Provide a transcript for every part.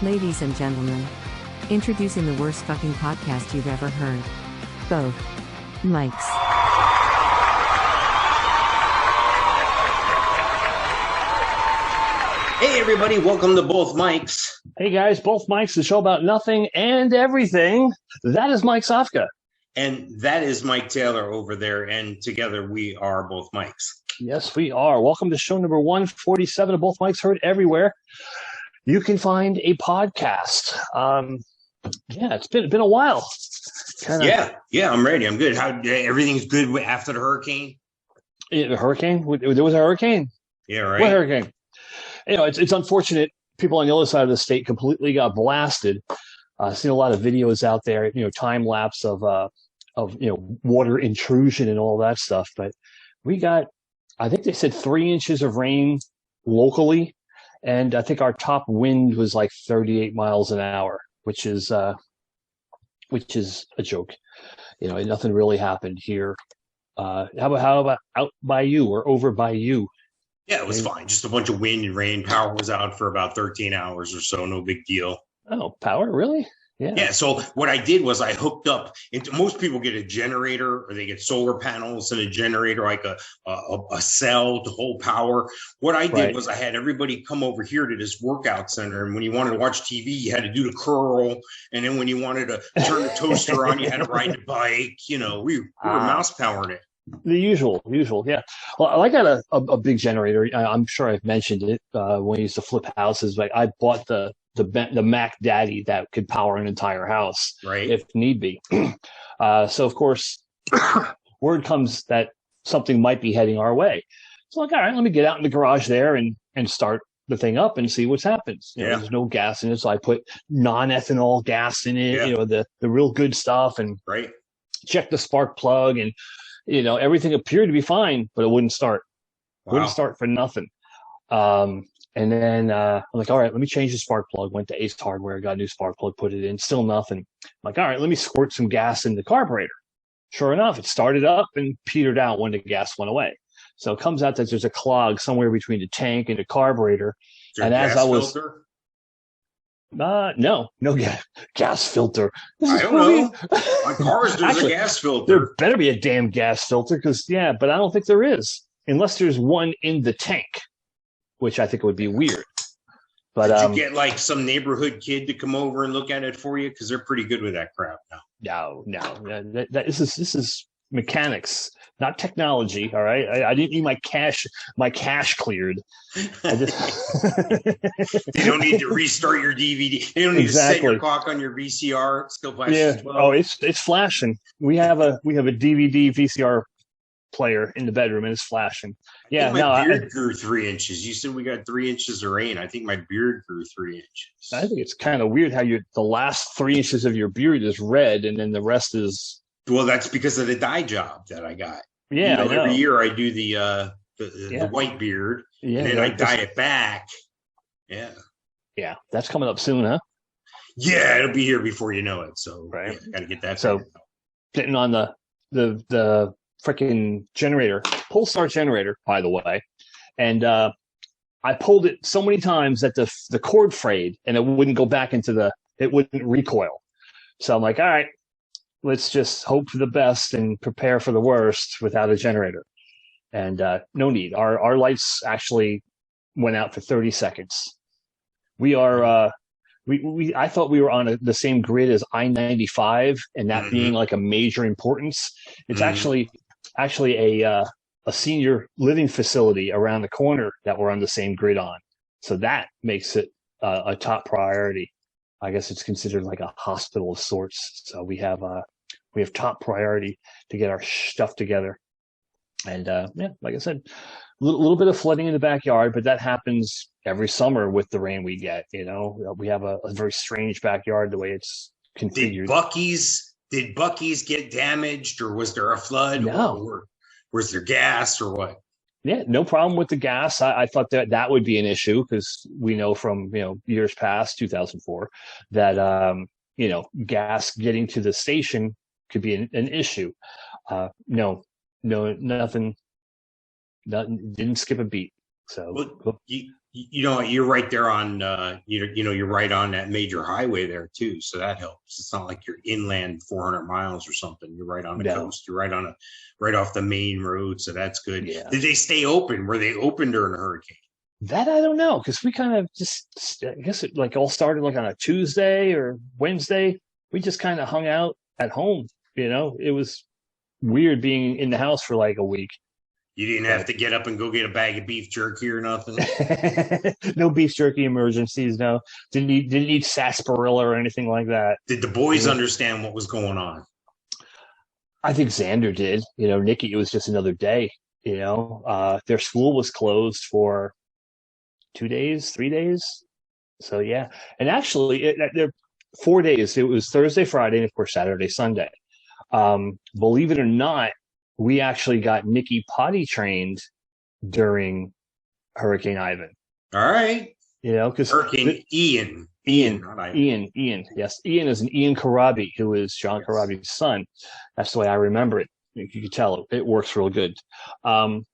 Ladies and gentlemen, introducing the worst fucking podcast you've ever heard. Both mics. Hey everybody, welcome to Both Mics. Hey guys, Both Mics, the show about nothing and everything. That is Mike Sofka. And that is Mike Taylor over there, and together we are Both Mics. Yes, we are. Welcome to show number 147 of Both Mics, heard everywhere. You can find a podcast. It's been a while. Yeah, I'm ready. I'm good. How everything's good after the hurricane? The hurricane? There was a hurricane? Yeah, right. What hurricane? It's unfortunate. People on the other side of the state completely got blasted. I've seen a lot of videos out there, time lapse of water intrusion and all that stuff. But we got, I think they said 3 inches of rain locally, and I think our top wind was like 38 miles an hour, which is a joke. Nothing really happened here. How about out by you or over by you? Yeah, it was fine. Just a bunch of wind and rain. Power was out for about 13 hours or so. No big deal. Oh, power? Really? Yeah. Yeah. So what I did was I hooked up into, most people get a generator or they get solar panels and a generator, like a cell to hold power. What I did was I had everybody come over here to this workout center. And when you wanted to watch TV, you had to do the curl. And then when you wanted to turn the toaster on, you had to ride the bike. We were mouse powering it. The usual, yeah. Well, I got a big generator. I'm sure I've mentioned it when I used to flip houses. Like I bought the Mac Daddy that could power an entire house, right, if need be. So of course, word comes that something might be heading our way. So like, all right, let me get out in the garage there and start the thing up and see what's happened. There's no gas in it, so I put non-ethanol gas in it. The real good stuff, and check the spark plug and. Everything appeared to be fine, but it wouldn't start. Wow. Wouldn't start for nothing. And then I'm like, all right, let me change the spark plug. Went to Ace Hardware, got a new spark plug, put it in. Still nothing. I'm like, all right, let me squirt some gas in the carburetor. Sure enough, it started up and petered out when the gas went away. So it comes out that there's a clog somewhere between the tank and the carburetor. And as I was... filter? No gas filter. I don't know. On cars, there's a gas filter. There better be a damn gas filter, but I don't think there is, unless there's one in the tank, which I think would be weird. But did you get like some neighborhood kid to come over and look at it for you? Because they're pretty good with that crap now. No. This is mechanics, not technology. All right, I didn't need my cache cleared. I just you don't need to restart your DVD. You don't need to set your clock on your VCR. It still flashes. Well. Oh, it's flashing. We have a DVD VCR player in the bedroom, and it's flashing. Yeah, my beard grew 3 inches. You said we got 3 inches of rain. I think my beard grew 3 inches. I think it's kind of weird how the last 3 inches of your beard is red, and then the rest is. Well, that's because of the dye job that I got. Yeah, every year I do the white beard, and then I dye it back. Yeah, that's coming up soon, huh? Yeah, it'll be here before you know it. So got to get that. So getting on the freaking generator, pull start generator, by the way, and I pulled it so many times that the cord frayed and it wouldn't go back it wouldn't recoil. So I'm like, all right. Let's just hope for the best and prepare for the worst without a generator. And no need. Our lights actually went out for 30 seconds. We are I thought we were on the same grid as I-95, and that being like a major importance. It's actually a senior living facility around the corner that we're on the same grid on. So that makes it a top priority. I guess it's considered like a hospital of sorts. So we have top priority to get our stuff together. And like I said, a little bit of flooding in the backyard, but that happens every summer with the rain we get. We have a very strange backyard the way it's configured. Did Buc-ee's get damaged, or was there a flood? No. Or was there gas, or what? Yeah, no problem with the gas. I thought that would be an issue because we know from years past, 2004, that gas getting to the station could be an issue. No, nothing. Didn't skip a beat. So, well, you know, you're right there on, you're right on that major highway there too. So that helps. It's not like you're inland 400 miles or something. You're right on the coast. You're right off the main road. So that's good. Yeah. Did they stay open? Were they open during a hurricane? That I don't know, because we kind of just, I guess it like all started like on a Tuesday or Wednesday. We just kind of hung out at home. It was weird being in the house for like a week. You didn't have to get up and go get a bag of beef jerky or nothing. No beef jerky emergencies. No, didn't need sarsaparilla or anything like that. Did the boys understand what was going on? I think Xander did. Nikki, it was just another day. Their school was closed for 2 days, 3 days. So yeah, and actually, they're 4 days. It was Thursday, Friday, and of course Saturday, Sunday. Believe it or not, we actually got Nikki potty trained during Hurricane Ivan. All right. Because Hurricane Ian. Ian. Yes. Ian is an Ian Karabi, who is John Karabi's son. That's the way I remember it. You could tell it works real good. So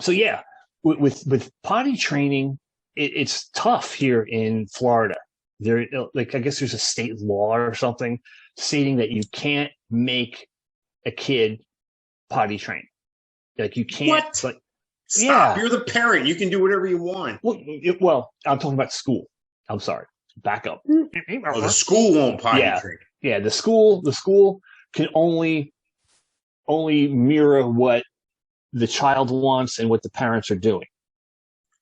yeah, with potty training, it's tough here in Florida. I guess there's a state law or something stating that you can't make a kid potty train. Like you can't. What? Like, stop! Yeah. You're the parent. You can do whatever you want. Well, I'm talking about school. I'm sorry. Back up. Oh, the school won't potty train. Yeah, the school can only mirror what the child wants and what the parents are doing.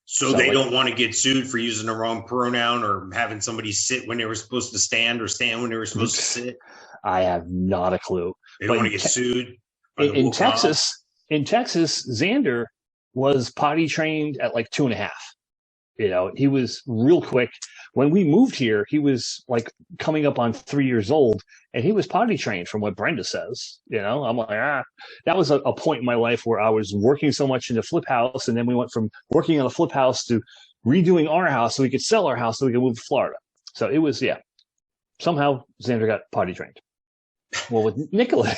So they don't want to get sued for using the wrong pronoun or having somebody sit when they were supposed to stand or stand when they were supposed to sit. I have not a clue. They don't want to get sued. In Texas, Xander was potty trained at like 2.5. He was real quick. When we moved here, he was like coming up on 3 years old, and he was potty trained from what Brenda says. I'm like, that was a point in my life where I was working so much in the flip house, and then we went from working on a flip house to redoing our house so we could sell our house so we could move to Florida. So it was, somehow Xander got potty trained. Well, with Nicola,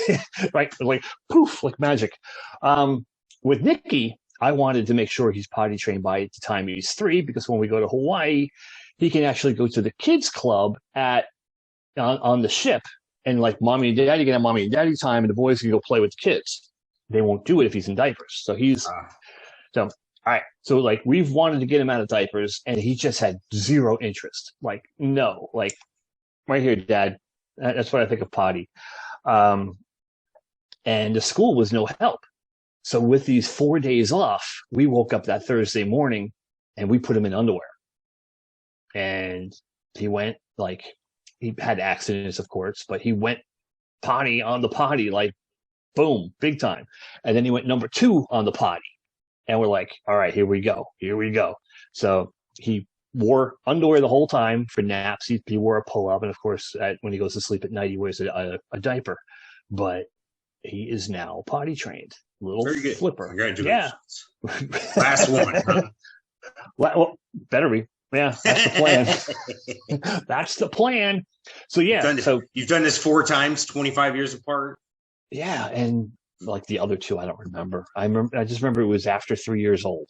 right, like poof, like magic. With Nikki, I wanted to make sure he's potty trained by the time he's 3, because when we go to Hawaii, he can actually go to the kids club on the ship, and like mommy and daddy can have mommy and daddy time, and the boys can go play with the kids. They won't do it if he's in diapers. So all right. So like we've wanted to get him out of diapers, and he just had zero interest. Like, no, like right here, Dad. That's what I think of potty. And the school was no help. So with these 4 days off, we woke up that Thursday morning and we put him in underwear. And he went, like, he had accidents, of course, but he went potty on the potty, like, boom, big time. And then he went number 2 on the potty. And we're like, all right, here we go. So he wore underwear the whole time for naps. He wore a pull-up, and of course, when he goes to sleep at night, he wears a diaper. But he is now potty trained. Little flipper. Congratulations. Yeah. Last one. Huh? Well, better be. Yeah, that's the plan. That's the plan. So yeah, you've done this 4 times, 25 years apart. Yeah, and like the other 2, I don't remember. I just remember it was after 3 years old.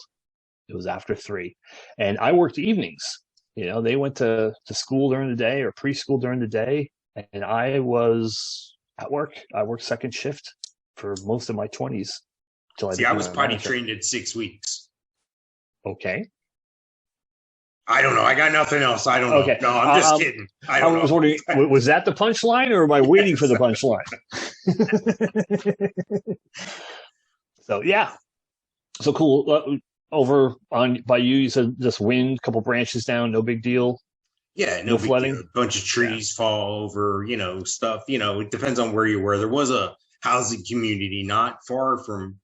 It was after 3. And I worked evenings. They went to school during the day or preschool during the day. And I was at work. I worked second shift for most of my 20s. I was potty trained at 6 weeks. Okay. I don't know. I got nothing else. I don't know. Okay. No, I'm just kidding. I was wondering, was that the punchline, or am I waiting for the punchline? So, yeah. So cool. Over by you said just wind, couple branches down, no big deal. Yeah, no flooding. A bunch of trees fall over, stuff. It depends on where you were. There was a housing community not far from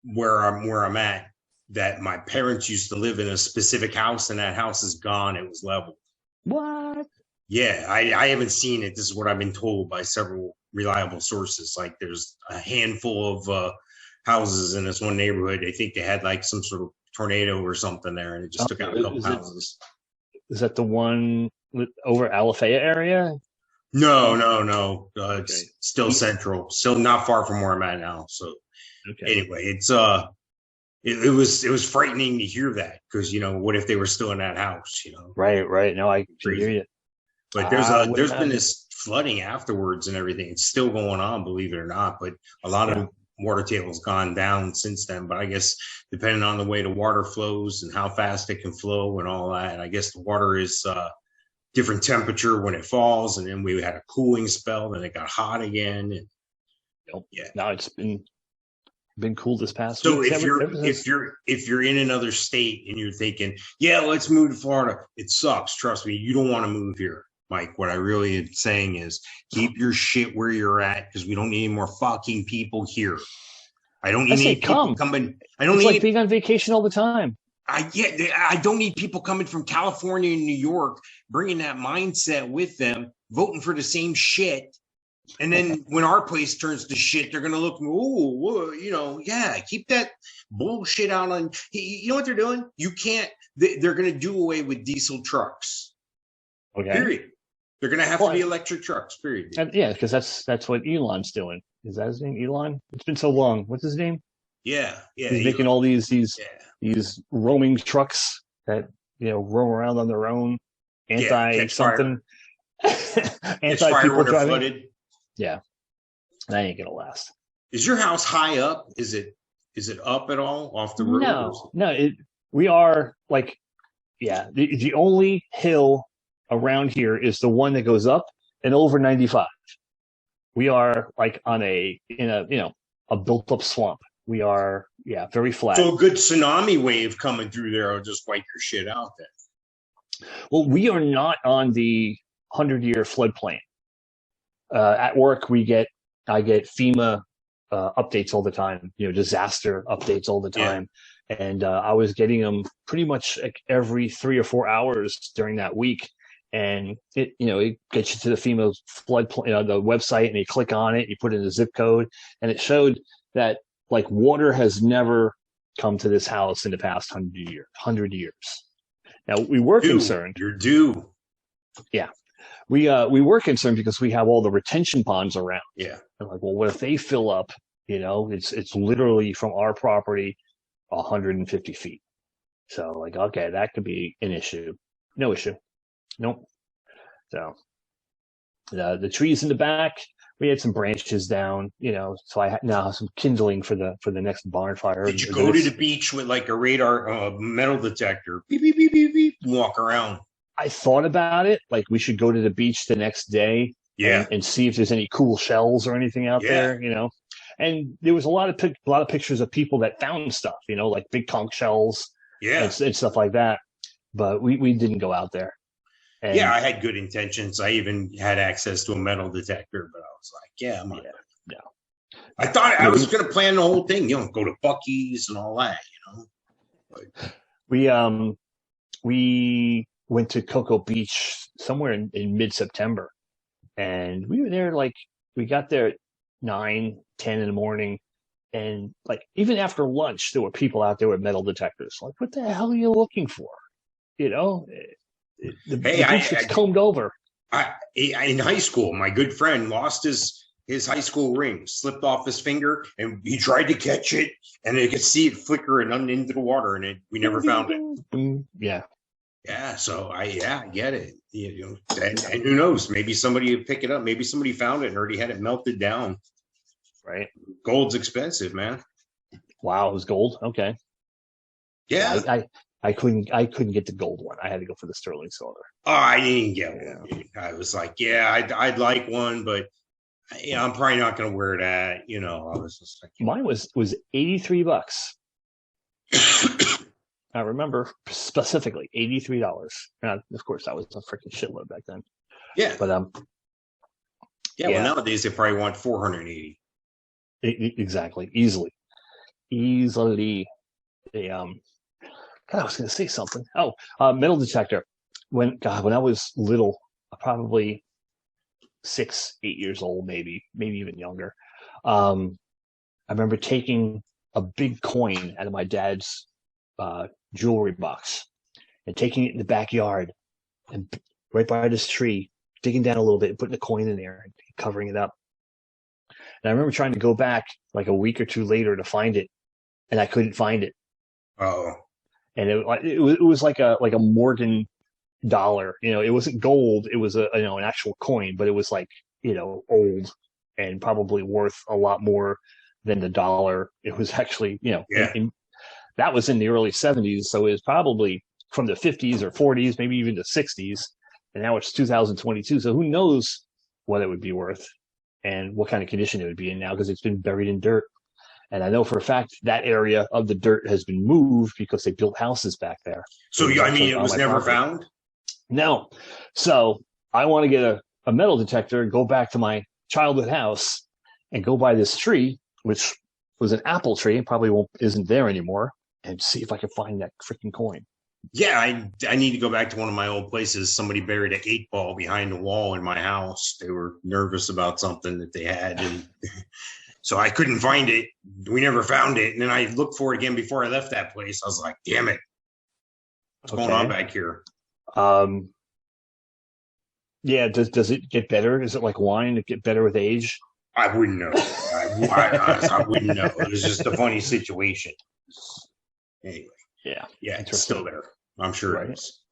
where I'm at that my parents used to live in a specific house, and that house is gone. It was leveled. What? Yeah, I haven't seen it. This is what I've been told by several reliable sources. Like there's a handful of houses in this one neighborhood. I think they had like some sort of tornado or something there, and it just took out a couple houses. Is that the one over Alafaya area? No. It's still central, still not far from where I'm at now. So anyway, it's it was frightening to hear that, because what if they were still in that house? Right. No, I hear you. But there's been this flooding afterwards and everything. It's still going on, believe it or not. But a lot of water table's gone down since then. But I guess depending on the way the water flows and how fast it can flow and all that, and I guess the water is different temperature when it falls, and then we had a cooling spell, then it got hot again. And, no, it's been cool this past week. So if you're in another state and you're thinking, let's move to Florida, it sucks. Trust me, you don't want to move here, Mike. What I really am saying is keep your shit where you're at, because we don't need any more fucking people here. I don't need people coming. It's like being on vacation all the time. I don't need people coming from California and New York, bringing that mindset with them, voting for the same shit. And then when our place turns to shit, they're going to look, keep that bullshit out on. You know what they're doing? You can't, they're going to do away with diesel trucks. Okay. Period. They're going to have to be electric trucks, period. Because that's what Elon's doing. Is that his name, Elon? It's been so long. What's his name? Yeah. He's making all these roaming trucks that, roam around on their own, anti-something. Anti-people driving. Flooded. Yeah, that ain't gonna last. Is your house high up? Is it up at all off the road? No. We are like, the only hill around here is the one that goes up and over 95. We are like in a built up swamp. We are very flat. So a good tsunami wave coming through there will just wipe your shit out then. Well, we are not on the 100-year floodplain. At work, I get FEMA updates all the time, disaster updates all the time. Yeah. And I was getting them pretty much like every 3 or 4 hours during that week. And it gets you to the FEMA floodplain, the website, and you click on it, you put in the zip code, and it showed that like water has never come to this house in the past 100 years. Now we were concerned. You're due. Yeah. We were concerned because we have all the retention ponds around. Yeah. And like, well, what if they fill up? It's literally from our property 150 feet. So like, okay, that could be an issue. No issue. Nope. So the trees in the back, we had some branches down, so I now have some kindling for the next barn fire. Did you go to the beach with like a radar metal detector? Beep, beep, beep, beep, beep, walk around. I thought about it. Like we should go to the beach the next day, and see if there's any cool shells or anything out there, And there was a lot of pictures of people that found stuff, like big conch shells, and stuff like that. But we didn't go out there. And I had good intentions. I even had access to a metal detector, but I was like, I'm not. No. I thought I was going to plan the whole thing, go to Buc-ee's and all that, But we went to Cocoa Beach somewhere in mid-September, and we were there we got there at 9, 10 in the morning, and like even after lunch there were people out there with metal detectors. Like, what the hell are you looking for? The beach gets combed over. In high school, my good friend lost his high school ring, slipped off his finger, and he tried to catch it, and they could see it flicker and into the water, and we never found it. Yeah, so I get it. And who knows? Maybe somebody would pick it up. Maybe somebody found it and already had it melted down. Right. Gold's expensive, man. Wow, it was gold. Okay. Yeah. I couldn't get the gold one. I had to go for the sterling silver. Oh, I didn't get one. I was like, I'd like one, but I'm probably not going to wear that. I was just like, mine was $83. I remember specifically $83. And of course, that was a freaking shitload back then. Yeah. But well, nowadays they probably want 480. Exactly. Easily. God, I was going to say something. Metal detector. When I was little, probably 6, 8 years old, maybe even younger. I remember taking a big coin out of my dad's jewelry box and taking it in the backyard and right by this tree, digging down a little bit and putting the coin in there and covering it up. And I remember trying to go back like a week or two later to find it, and I couldn't find it. Oh, and it was like a Morgan dollar. It wasn't gold. It was an actual coin, but it was like old and probably worth a lot more than the dollar. It was actually yeah. that was in the early 70s, so it was probably from the 50s or 40s, maybe even the 60s, and now it's 2022. So who knows what it would be worth and what kind of condition it would be in now, because it's been buried in dirt. And I know for a fact that area of the dirt has been moved because they built houses back there. So I mean, it was never found? No. So I want to get a metal detector, go back to my childhood house and go by this tree, which was an apple tree, and probably isn't there anymore, and see if I can find that freaking coin. Yeah, I need to go back to one of my old places. Somebody buried an 8-ball behind the wall in my house. They were nervous about something that they had, and so I couldn't find it. We never found it, and then I looked for it again before I left that place. I was like, "Damn it, what's going on back here?" Yeah. Does it get better? Is it like wine? It get better with age? I wouldn't know. I wouldn't know. It was just a funny situation. Anyway. Yeah, it's still there. I'm sure it is.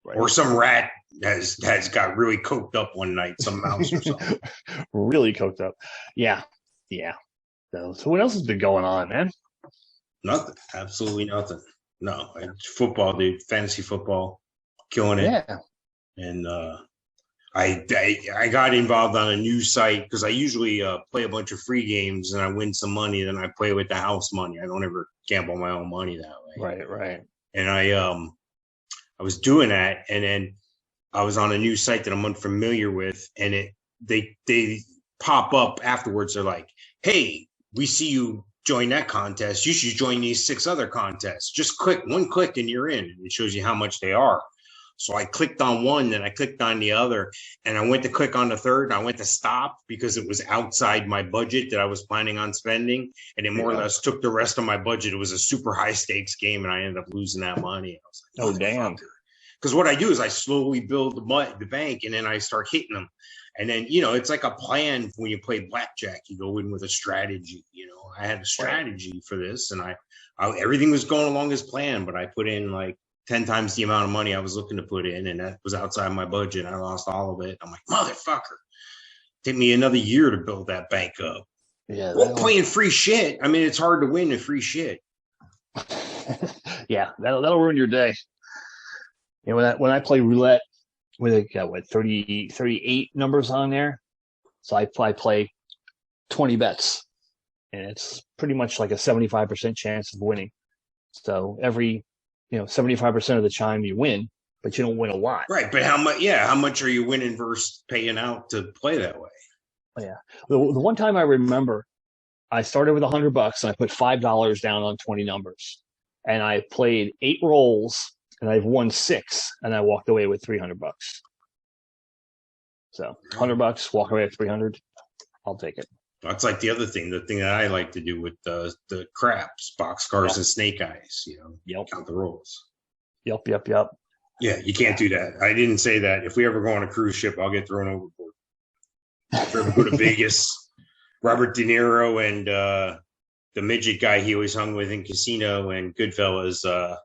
Right. Or some rat has got really coked up one night, some mouse or something. Really coked up. Yeah. So what else has been going on, man? Nothing. Absolutely nothing. No, football, dude. Fantasy football, killing it. Yeah. And I got involved on a new site because I usually play a bunch of free games and I win some money. Then I play with the house money. I don't ever gamble my own money that way. Right. And I was doing that, and then I was on a new site that I'm unfamiliar with, and they pop up afterwards. They're like, "Hey, we see you join that contest. You should join these 6 other contests. Just one click and you're in." And it shows you how much they are. So I clicked on one, then I clicked on the other, and I went to click on the third, and I went to stop because it was outside my budget that I was planning on spending, and it more or less took the rest of my budget. It was a super high stakes game, and I ended up losing that money. I was like, "Oh, damn." Because what I do is I slowly build the bank, and then I start hitting them. And then, it's like a plan when you play blackjack. You go in with a strategy. I had a strategy for this, and I everything was going along as planned, but I put in like 10 times the amount of money I was looking to put in, and that was outside my budget. I lost all of it. I'm like, motherfucker. Take me another year to build that bank up. Yeah. Well, playing free shit. I mean, it's hard to win in free shit. Yeah, that'll ruin your day. When I play roulette, with it got 38 numbers on there, so I play 20 bets, and it's pretty much like a 75% chance of winning. So every 75% of the time you win, but you don't win a lot. Right. But how much? Yeah. How much are you winning versus paying out to play that way? Yeah. The one time I remember, I started with $100 and I put $5 down on 20 numbers, and I played 8 rolls and I've won 6, and I walked away with $300. So $100, walk away with 300. I'll take it. That's like the other thing, the thing that I like to do with the craps, boxcars and snake eyes, count the rolls. Yep. Yeah, you can't do that. I didn't say that. If we ever go on a cruise ship, I'll get thrown overboard. If we ever go to Vegas, Robert De Niro and the midget guy he always hung with in Casino and Goodfellas, Joe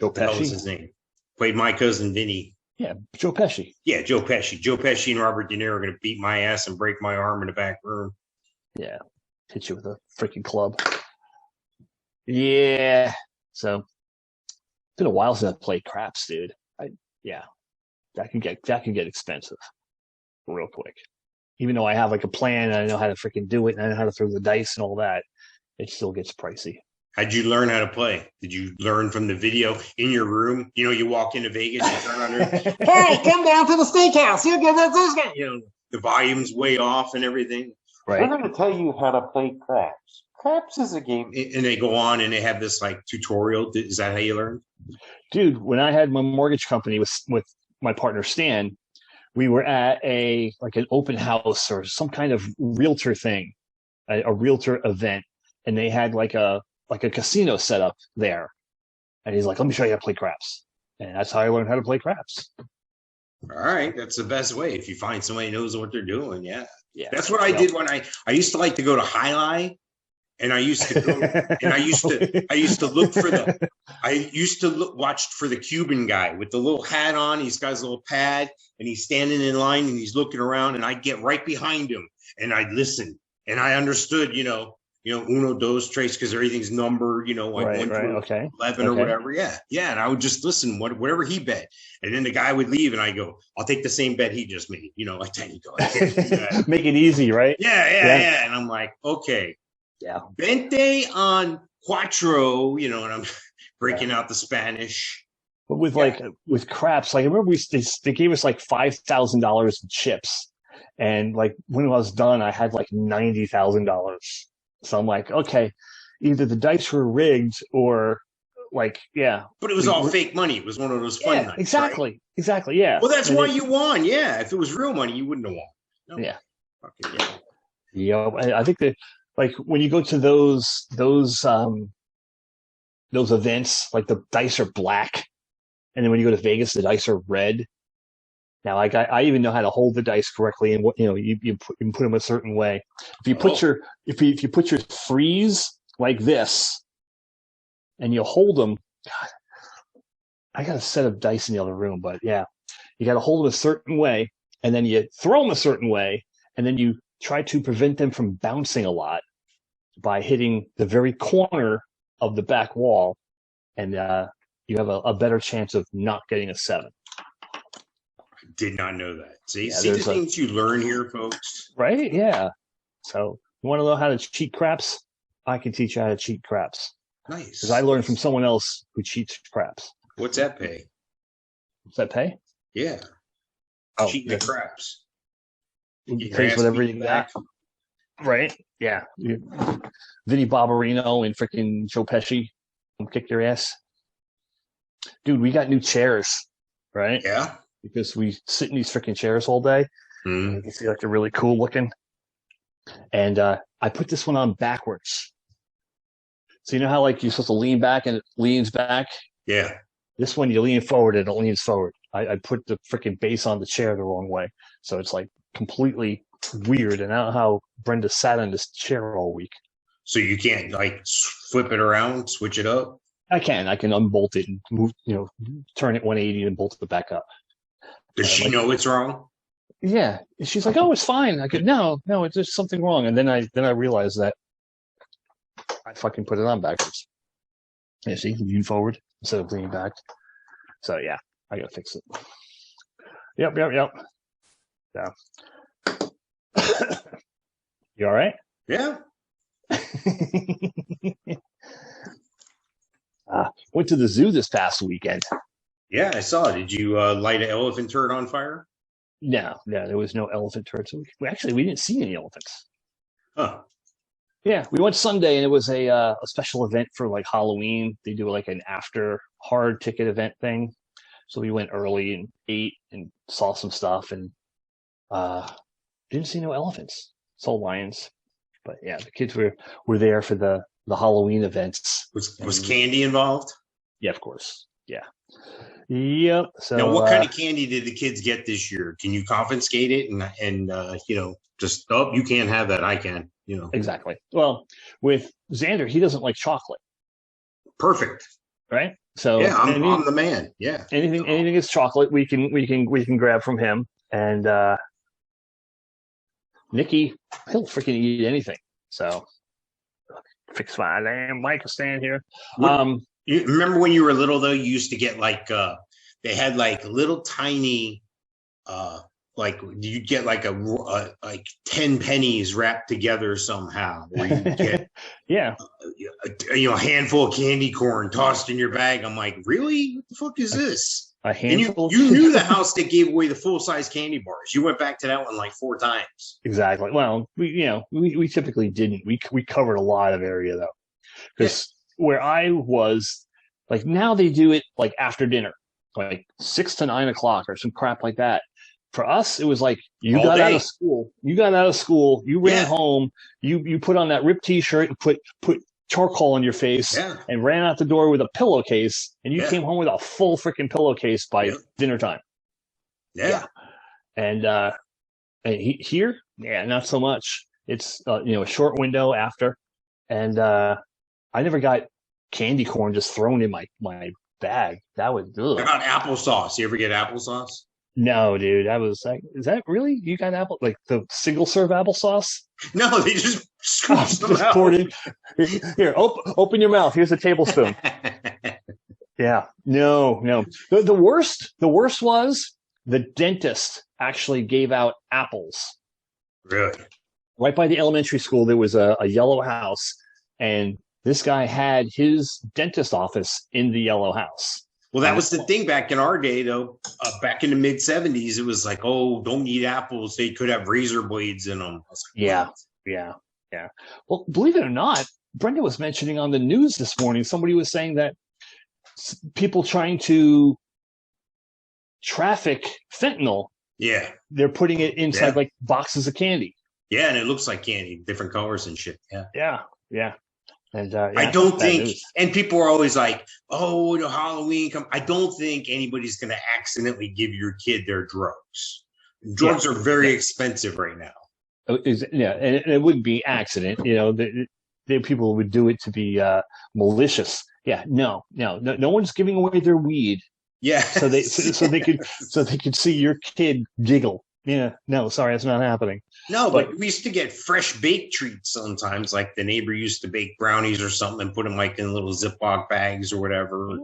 what the hell Pesci? was his name? Played my cousin Vinny. Yeah, Joe Pesci. Yeah, Joe Pesci. Joe Pesci and Robert De Niro are going to beat my ass and break my arm in the back room. Yeah, hit you with a freaking club. Yeah, so it's been a while since I played craps, dude. That can get expensive real quick. Even though I have like a plan and I know how to freaking do it and I know how to throw the dice and all that, it still gets pricey. How'd you learn how to play? Did you learn from the video in your room? You walk into Vegas, you turn on your, hey, come down to the steakhouse. You get that. The volume's way off and everything. Right. We're going to tell you how to play craps. Craps is a game. And they go on and they have this like tutorial. Is that how you learn? Dude, when I had my mortgage company with my partner Stan, we were at an open house or some kind of realtor thing, a realtor event, and they had like a casino set up there. And he's like, let me show you how to play craps. And that's how I learned how to play craps. All right. That's the best way. If you find somebody who knows what they're doing. Yeah. Yeah. That's what I did when I used to like to go to Highlight And I used to go, and I used to look for watched for the Cuban guy with the little hat on. He's got his little pad, and he's standing in line, and he's looking around, and I'd get right behind him, and I'd listen, and I understood, uno, dos, tres, because everything's numbered, like Right, 1 right, through okay. 11 or Okay. whatever. Yeah, and I would just listen, whatever he bet, and then the guy would leave, and I go, I'll take the same bet he just made. Like, there you go. I can't do that. Make it easy, right? Yeah. And I'm like, okay. Yeah. Veinte on cuatro, and I'm breaking out the Spanish. But with with craps, like I remember they gave us like $5,000 in chips, and like when I was done, I had like $90,000. So I'm like, okay, either the dice were rigged or like, yeah. But it was all fake money. It was one of those fun nights. Exactly. Right? Exactly. Yeah. Well, that's why you won. Yeah. If it was real money, you wouldn't have won. No. Yeah. Okay, Yeah. I think that like when you go to those events, like the dice are black, and then when you go to Vegas, the dice are red. Now, like I even know how to hold the dice correctly, and what you put them a certain way. If you put if you put your freeze like this, and you hold them, God, I got a set of dice in the other room, but yeah, you got to hold them a certain way, and then you throw them a certain way, and then you try to prevent them from bouncing a lot by hitting the very corner of the back wall, and you have a better chance of not getting a 7. Did not know that. See Yeah, the things you learn here, folks. Right? Yeah. So you want to know how to cheat craps? I can teach you how to cheat craps. Nice. Because I learned from someone else who cheats craps. What's that pay? Does that pay? Yeah. Oh, cheating the craps. It pays whatever you got. Right? Yeah. Vinny Barbarino and freaking Joe Pesci will kick your ass. Dude, we got new chairs, right? Yeah. Because we sit in these freaking chairs all day. Mm. You can see like they're really cool looking. And I put this one on backwards. So you know how like you're supposed to lean back and it leans back? Yeah. This one you lean forward and it leans forward. I put the freaking base on the chair the wrong way. So it's like completely weird. And I don't know how Brenda sat on this chair all week. So you can't like flip it around, switch it up? I can unbolt it and move, turn it 180 and bolt it back up. Does she know it's wrong? Yeah. She's like, oh, it's fine. I go, no, there's something wrong. And then I realized that I fucking put it on backwards. Yeah, see, lean forward instead of leaning back. So yeah, I gotta fix it. Yep. So you all right? Yeah. Went to the zoo this past weekend. Yeah, I saw. Did you light an elephant turd on fire? No, there was no elephant turd. So we didn't see any elephants. Huh. Yeah, we went Sunday, and it was a special event for like Halloween. They do like an after hard ticket event thing. So we went early and ate and saw some stuff, and didn't see no elephants. Saw lions, but yeah, the kids were there for the Halloween events. Was candy involved? Yeah, of course. Yeah. Yep. So now, what kind of candy did the kids get this year? Can you confiscate it and just you can't have that, I can. Exactly. Well, with Xander, he doesn't like chocolate. Perfect. Right. So yeah, I'm the man. Yeah. Anything is chocolate. We can grab from him, and Nikki, he'll freaking eat anything. So fix my damn mic stand here. You remember when you were little though? You used to get like they had like little tiny like you get like like 10 pennies wrapped together somehow, or you get yeah, a handful of candy corn tossed in your bag. I'm like, really? What the fuck is this? A handful. And you knew the house that gave away the full size candy bars. You went back to that one like 4 times. Exactly. Well, we typically didn't. We covered a lot of area though, because where I was, like now they do it like after dinner, like 6 to 9 o'clock or some crap like that. For us, it was like you got out of school, you ran home, you put on that ripped T-shirt and put charcoal on your face and ran out the door with a pillowcase, and you came home with a full freaking pillowcase by dinner time. Yeah. And here, not so much. It's a short window after, And I never got candy corn just thrown in my bag. That was How about applesauce? You ever get applesauce? no, dude. I was like, is that really you got like the single serve applesauce? No, they just scoop some Just out. poured in. Here, open your mouth. Here's a tablespoon. Yeah, no. The worst was the dentist actually gave out apples. Really? Right by the elementary school, there was a yellow house, and this guy had his dentist office in the yellow house. Well, that was the thing back in our day, though. Back in the mid 70s, it was like, oh, don't eat apples. They could have razor blades in them. I was like, Yeah, what? yeah. Well, believe it or not, Brenda was mentioning on the news this morning, somebody was saying that people trying to traffic fentanyl, Yeah. they're putting it inside like boxes of candy. Yeah, and it looks like candy, different colors and shit. Yeah. Yeah. And I don't think, and people are always like, oh, the Halloween come. I don't think anybody's going to accidentally give your kid their drugs. Drugs are very expensive right now. And it wouldn't be accident. The people would do it to be malicious. Yeah, no one's giving away their weed. Yeah, so they could see your kid giggle. Yeah, no, sorry, that's not happening. No, but we used to get fresh baked treats sometimes. Like the neighbor used to bake brownies or something and put them like in little Ziploc bags or whatever.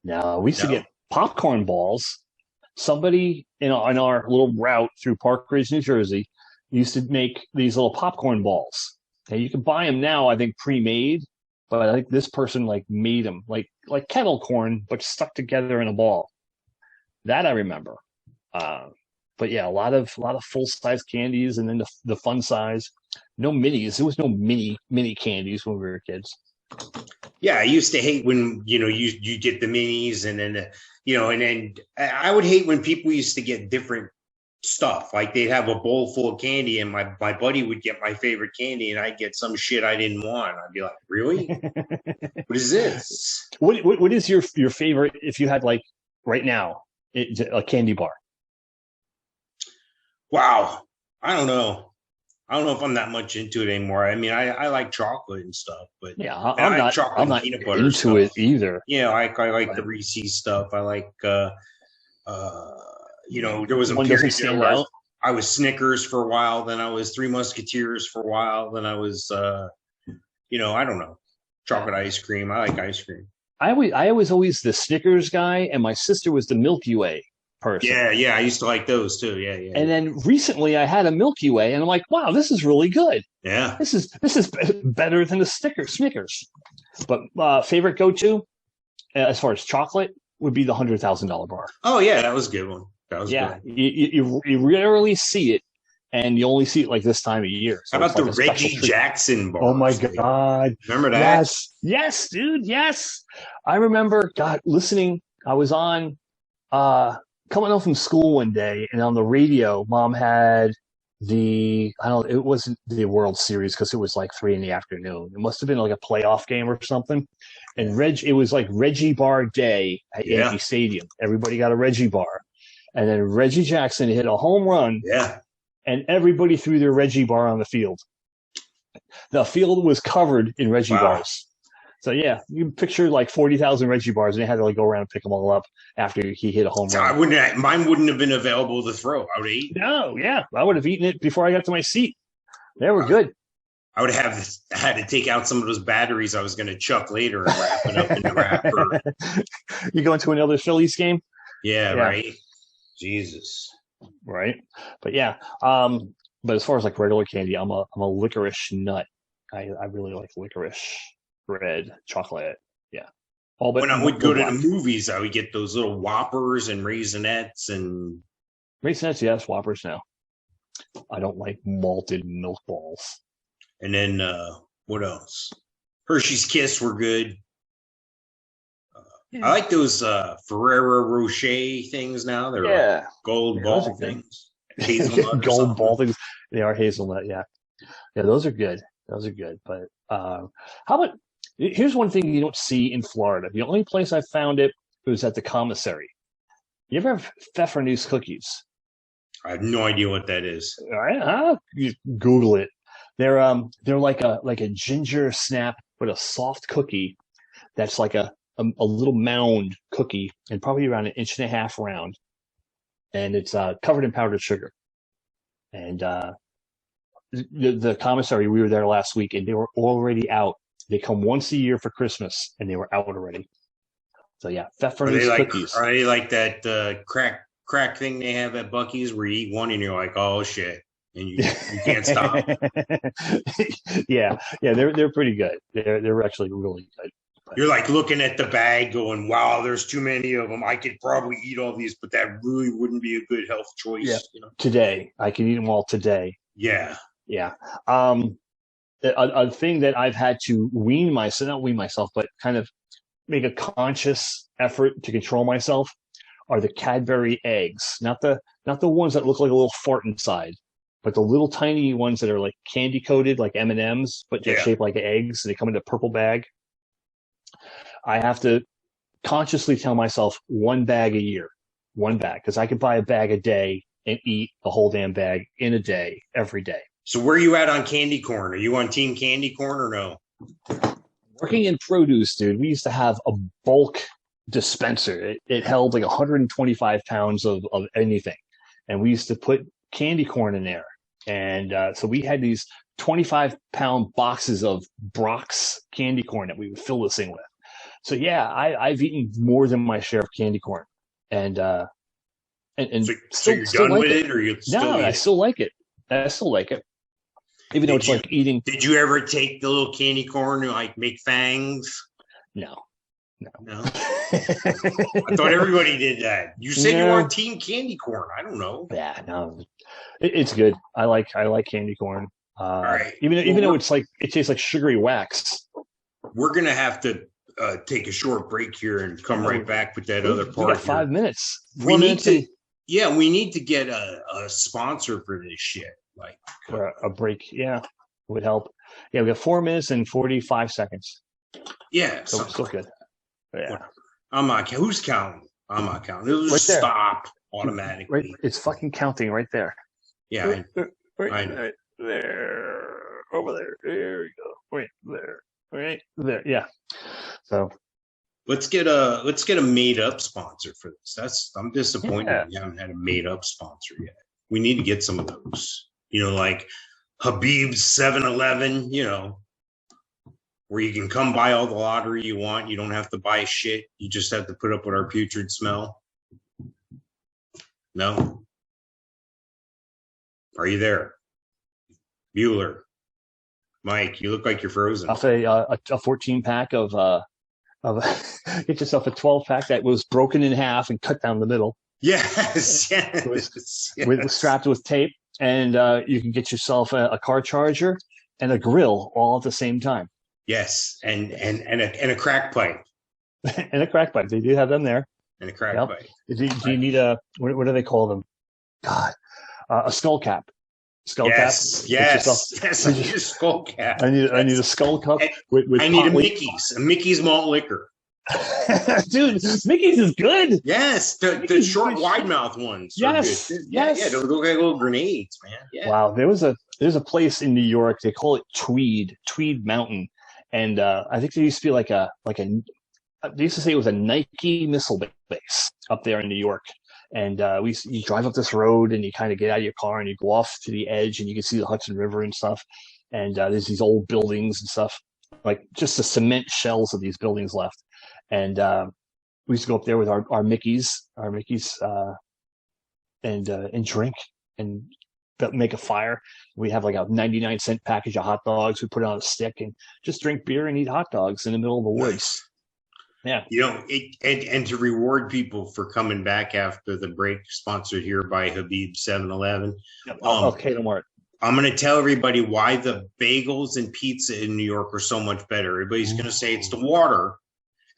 No, we used to get popcorn balls. Somebody on our little route through Park Ridge, New Jersey, used to make these little popcorn balls. And you can buy them now, I think, pre-made. But I think this person made them like kettle corn, but stuck together in a ball. That I remember. But yeah, a lot of full size candies, and then the fun size. No minis. There was no mini candies when we were kids. Yeah, I used to hate when you get the minis, and then and then I would hate when people used to get different stuff. Like they'd have a bowl full of candy, and my buddy would get my favorite candy, and I'd get some shit I didn't want. I'd be like, really? What is this? What is your favorite? If you had right now a candy bar. Wow. I don't know if I'm that much into it anymore. I mean, I like chocolate and stuff, but yeah, I'm not peanut butter into stuff. It either. Yeah, I like the Reese's stuff. I like there was a period where I was Snickers for a while, then I was Three Musketeers for a while, then I was I don't know, chocolate ice cream. I like ice cream. I was always the Snickers guy, and my sister was the Milky Way person. Yeah, I used to like those too. Yeah. And then recently I had a Milky Way, and I'm like, wow, this is really good. Yeah. This is better than the Snickers. But favorite go-to as far as chocolate would be the $100,000 bar. Oh yeah, that was a good one. That was good. You rarely see it, and you only see it this time of year. So how about the Reggie Jackson bar? Oh my God. Remember that? Yes, dude. Yes. I remember listening. I was on coming home from school one day, and on the radio, Mom had it wasn't the World Series because it was 3 p.m. It must have been a playoff game or something. And it was Reggie Bar Day at Yankee Stadium. Everybody got a Reggie Bar. And then Reggie Jackson hit a home run. Yeah. And everybody threw their Reggie Bar on the field. The field was covered in Reggie bars. So yeah, you picture 40,000 Reggie bars, and they had to go around and pick them all up after he hit a home run. Mine wouldn't have been available to throw. I would have eaten. No, yeah, I would have eaten it before I got to my seat. They were good. I would have had to take out some of those batteries I was going to chuck later and wrap it up in the wrapper. You going to another Phillies game? Yeah, right. Jesus. Right, but yeah. But as far as regular candy, I'm a licorice nut. I really like licorice. Red chocolate, yeah. When I would go to the movies, I would get those little Whoppers and Raisinets and yes, Whoppers now. I don't like malted milk balls. And then what else? Hershey's Kiss were good. I like those Ferrero Rocher things now. They're gold ball things. Gold ball things. They are hazelnut, yeah. Yeah, those are good. But how about? Here's one thing you don't see in Florida. The only place I found it was at the commissary. You ever have Pfeffernusse cookies? I have no idea what that is. All right, you Google it. They're like a ginger snap with a soft cookie that's like a little mound cookie and probably around 1.5 inches round, and it's covered in powdered sugar. And the commissary, we were there last week, and they were already out. They come once a year for Christmas, and they were out already. So yeah, Pfeffernuss cookies. Are they like that crack thing they have at Buc-ee's where you eat one and you're like, oh shit, and you can't stop? Yeah, they're pretty good. They're actually really good. But you're like looking at the bag, going, wow, there's too many of them. I could probably eat all these, but that really wouldn't be a good health choice. Yeah. You know? Today, I can eat them all today. Yeah. A thing that I've had to not wean myself, but kind of make a conscious effort to control myself are the Cadbury eggs. Not the ones that look like a little fart inside, but the little tiny ones that are like candy coated, like M&Ms, but they're shaped like eggs, and they come in a purple bag. I have to consciously tell myself 1 bag a year, 1 bag, because I could buy a bag a day and eat a whole damn bag in a day, every day. So where are you at on candy corn? Are you on team candy corn or no? Working in produce, dude, we used to have a bulk dispenser. It held like 125 pounds of anything. And we used to put candy corn in there. And so we had these 25-pound boxes of Brock's candy corn that we would fill this thing with. So yeah, I've eaten more than my share of candy corn. And so you're still done like with it, or you still No, eat I it? still like it. I still like it. Even though it's like eating. Did you ever take the little candy corn and like make fangs? No. I thought everybody did that. You said you were on team candy corn. I don't know. Yeah, no, it's good. I like candy corn. All right. Even though it's like it tastes like sugary wax. We're gonna have to take a short break here and come right back with that other part. We got 5 minutes. We need to get a sponsor for this shit. Like for a break, would help. Yeah, we got 4 minutes and 45 seconds. Yeah, so still good. Yeah, I'm not. Who's counting? I'm not counting. It'll just stop automatically. Right, it's fucking counting right there. Yeah, right there, over there. There we go. Right there. Yeah. So let's get a made up sponsor for this. I'm disappointed we haven't had a made up sponsor yet. We need to get some of those. Like Habib's 7-Eleven, where you can come buy all the lottery you want. You don't have to buy shit. You just have to put up with our putrid smell. No? Are you there? Bueller. Mike, you look like you're frozen. I'll say a 14-pack of get yourself a 12-pack that was broken in half and cut down the middle. Yes. It was strapped with tape, and you can get yourself a car charger and a grill all at the same time. Yes, and a crack pipe. And a crack pipe. They do have them there. And a crack pipe. Do you need what do they call them? God, a skull cap. Skull cap. Yes. I need a skull cap. I need a skull cup. With I need a Mickey's malt liquor. Dude, Mickey's is good. Yes, the short, wide mouth ones. Yes, yes. Yeah, they look like little grenades, man. Yeah. Wow, there's a place in New York. They call it Tweed Mountain, and I think there used to be like a. They used to say it was a Nike missile base up there in New York. And you drive up this road and you kind of get out of your car and you go off to the edge and you can see the Hudson River and stuff. And there's these old buildings and stuff, like just the cement shells of these buildings left. And we used to go up there with our Mickeys, and drink and make a fire. We have like a 99-cent package of hot dogs. We put it on a stick and just drink beer and eat hot dogs in the middle of the woods. Yeah. And to reward people for coming back after the break, sponsored here by Habib 7-Eleven. Yep. Okay, don't worry. I'm going to tell everybody why the bagels and pizza in New York are so much better. Everybody's going to say it's the water.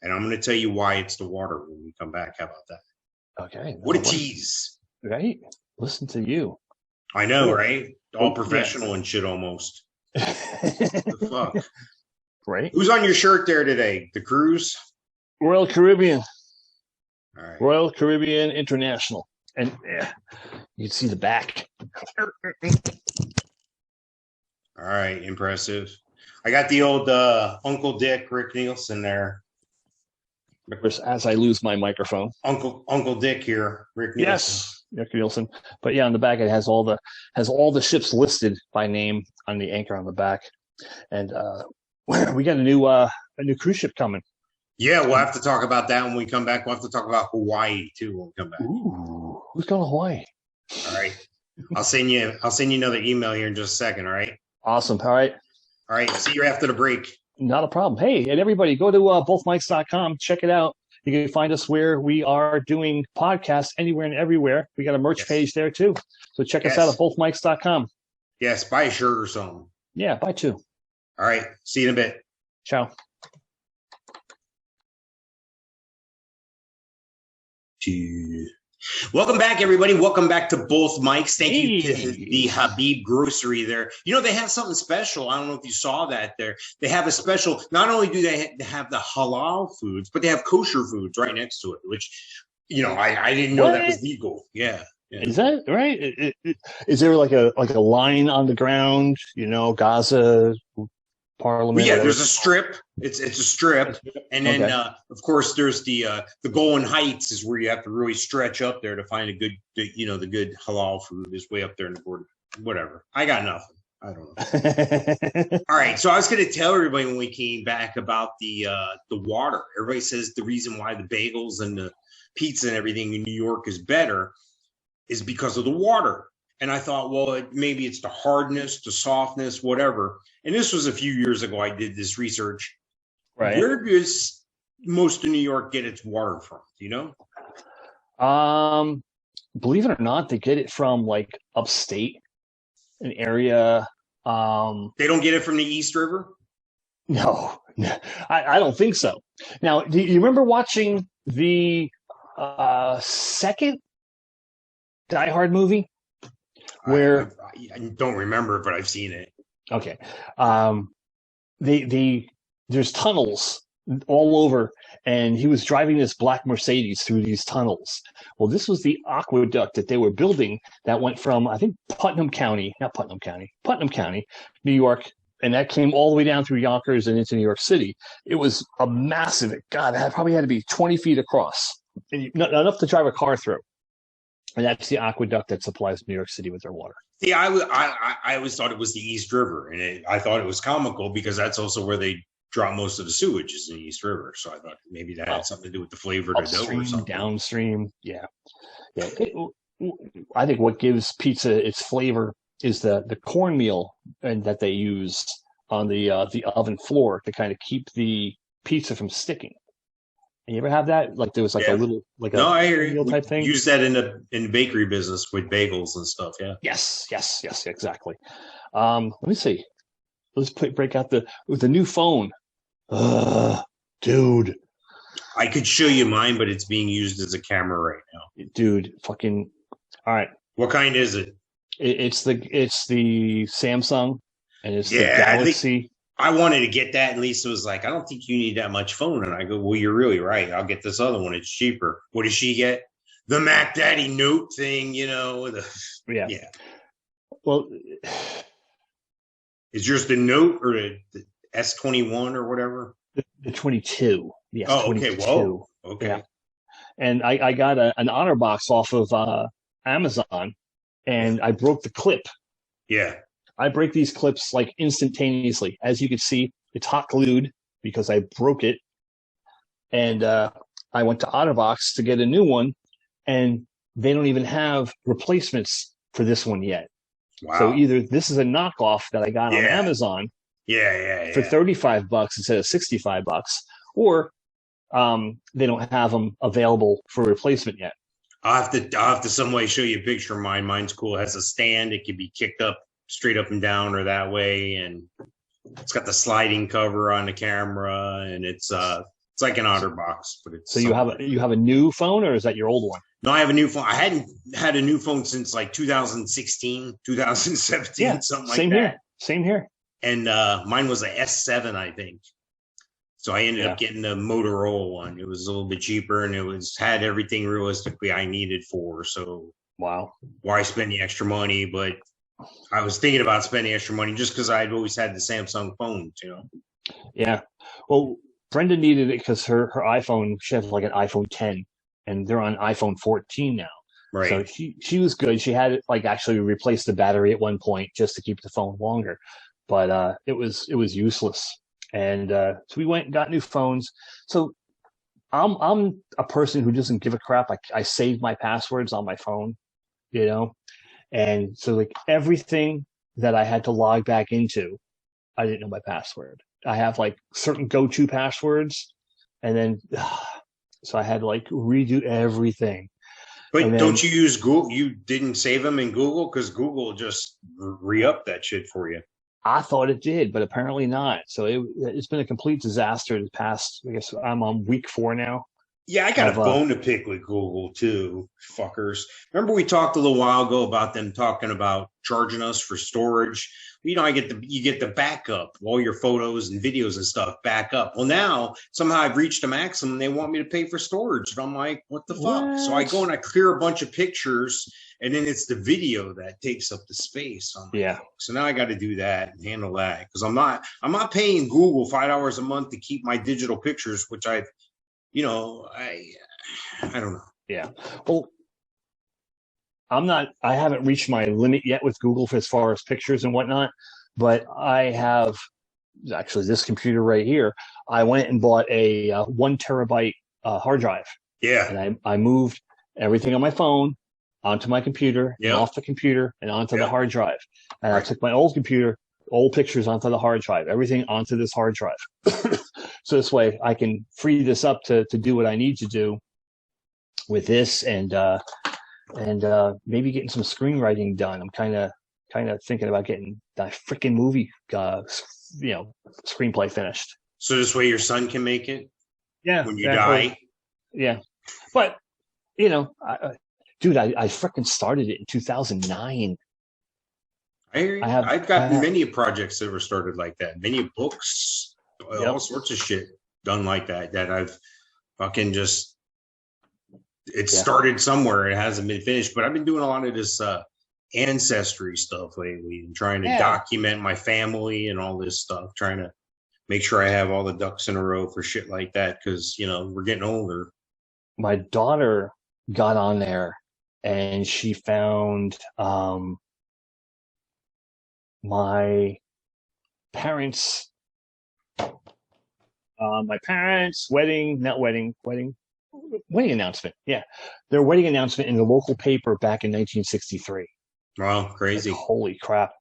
And I'm going to tell you why it's the water when we come back. How about that? Okay. What a tease. Right. Listen to you. I know, right? All professional and shit almost. The fuck? Right. Who's on your shirt there today? The cruise? Royal Caribbean. All right. Royal Caribbean International. And you can see the back. All right, impressive. I got the old Uncle Dick, Rick Nielsen there. As I lose my microphone. Uncle Dick here, Rick Nielsen. Yes, Rick Nielsen. But yeah, on the back it has all the ships listed by name on the anchor on the back, and we got a new cruise ship coming. Yeah, we'll have to talk about that when we come back. We'll have to talk about Hawaii too when we come back. Ooh, who's going to Hawaii? All right, I'll send you another email here in just a second. All right. Awesome. All right. See you after the break. Not a problem. Hey, and everybody, go to bothmics.com. Check it out. You can find us where we are doing podcasts anywhere and everywhere. We got a merch page there too. So check us out at bothmics.com. Yes, buy a shirt or something. Yeah, buy two. All right. See you in a bit. Ciao. Welcome back, everybody. Welcome back to Both Mics. Thank you to the Habib Grocery there. You know, they have something special. I don't know if you saw that there. They have a special, not only do they have the halal foods, but they have kosher foods right next to it, which, you know, I didn't know that was legal. Yeah. Is that right? Is there like a line on the ground, you know, Gaza Parliament? Yeah, there's a strip. It's a strip, and then of course there's the Golan Heights is where you have to really stretch up there to find the good halal food is way up there in the border. Whatever. I got nothing. I don't know. All right, so I was going to tell everybody when we came back about the water. Everybody says the reason why the bagels and the pizza and everything in New York is better is because of the water. And I thought, well, maybe it's the hardness, the softness, whatever. And this was a few years ago. I did this research. Right. Where does most of New York get its water from? Do you know? Believe it or not, they get it from like upstate, an area. They don't get it from the East River? No, I don't think so. Now, do you remember watching the second Die Hard movie? Where I don't remember, but I've seen it. Okay. There's tunnels all over, and he was driving this black Mercedes through these tunnels. Well, this was the aqueduct that they were building that went from, I think, Putnam County, New York, and that came all the way down through Yonkers and into New York City. It was a massive, God, that probably had to be 20 feet across, and not enough to drive a car through. And that's the aqueduct that supplies New York City with their water. See, I always thought it was the East River, and I thought it was comical because that's also where they drop most of the sewage is in the East River. So I thought maybe that had something to do with the flavor of the dough or something. Downstream, yeah. I think what gives pizza its flavor is the cornmeal and that they use on the oven floor to kind of keep the pizza from sticking. And you ever have that? Like there was like a little I hear you. Type thing. Use that in the bakery business with bagels and stuff. Yeah. Yes, exactly. Let me see. Let's break out the new phone. Dude. I could show you mine, but it's being used as a camera right now. Dude, fucking. All right. What kind is it? It's the Samsung, and it's the Galaxy. I wanted to get that, and Lisa was like, I don't think you need that much phone. And I go, well, you're really right. I'll get this other one. It's cheaper. What does she get? The Mac Daddy Note thing, you know? Yeah. Well, is yours the Note or the S21 or whatever? The 22. Yes. Oh, 22. okay. Whoa. Okay. Yeah. And I got an honor box off of Amazon, and I broke the clip. Yeah. I break these clips like instantaneously. As you can see, it's hot glued because I broke it. And I went to OtterBox to get a new one, and they don't even have replacements for this one yet. Wow. So either this is a knockoff that I got on Amazon for $35 instead of $65, or they don't have them available for replacement yet. I'll have to some way show you a picture of mine. Mine's cool. It has a stand. It can be kicked up straight up and down or that way, and it's got the sliding cover on the camera, and it's like an OtterBox, but it's so you have a new phone, or is that your old one? No, I have a new phone. I hadn't had a new phone since like 2016, 2017, something like that. Same here. And mine was a S7, I think. So I ended up getting the Motorola one. It was a little bit cheaper, and it had everything realistically I needed for. So wow, why spend the extra money? But I was thinking about spending extra money just because I'd always had the Samsung phones, you know. Yeah. Well, Brenda needed it because her iPhone, she has like an iPhone 10, and they're on iPhone 14 now. So Right. she was good. She had like actually replaced the battery at one point just to keep the phone longer, but it was useless. And so we went and got new phones. So I'm a person who doesn't give a crap. I save my passwords on my phone, you know, and so like everything that I had to log back into, I didn't know my password. I have like certain go-to passwords, and then so I had to like redo everything. And But then don't you use Google? You didn't save them in Google because Google just re-up that shit for you. I thought it did, but apparently not. So it's been a complete disaster the past. I guess I'm on week 4 now. Yeah, I got a bone to pick with Google too, fuckers. Remember we talked a little while ago about them talking about charging us for storage. You know, you get the backup, all your photos and videos and stuff back up. Well, now somehow I've reached a maximum. They want me to pay for storage, and I'm like, what the fuck? So I go and I clear a bunch of pictures, and then it's the video that takes up the space on my phone. So now I got to do that and handle that because I'm not paying Google $5 a month to keep my digital pictures, which I don't know. Yeah. Well, I haven't reached my limit yet with Google for as far as pictures and whatnot, but I have actually this computer right here. I went and bought a 1 terabyte hard drive. Yeah. And I moved everything on my phone onto my computer, and off the computer and onto the hard drive. And I took my old computer, old pictures onto the hard drive, everything onto this hard drive. So this way I can free this up to do what I need to do with this, and maybe getting some screenwriting done. I'm kind of thinking about getting that freaking movie, screenplay finished. So this way your son can make it. Yeah. When you die. Yeah. But dude, I freaking started it in 2009. I've gotten many projects that were started like that. Many books, all sorts of shit done like that I've fucking just. It started somewhere. It hasn't been finished, but I've been doing a lot of this ancestry stuff lately and trying to document my family and all this stuff, trying to make sure I have all the ducks in a row for shit like that because, we're getting older. My daughter got on there and she found my parents' wedding announcement. Yeah. Their wedding announcement in the local paper back in 1963. Wow. Crazy. Like, holy crap.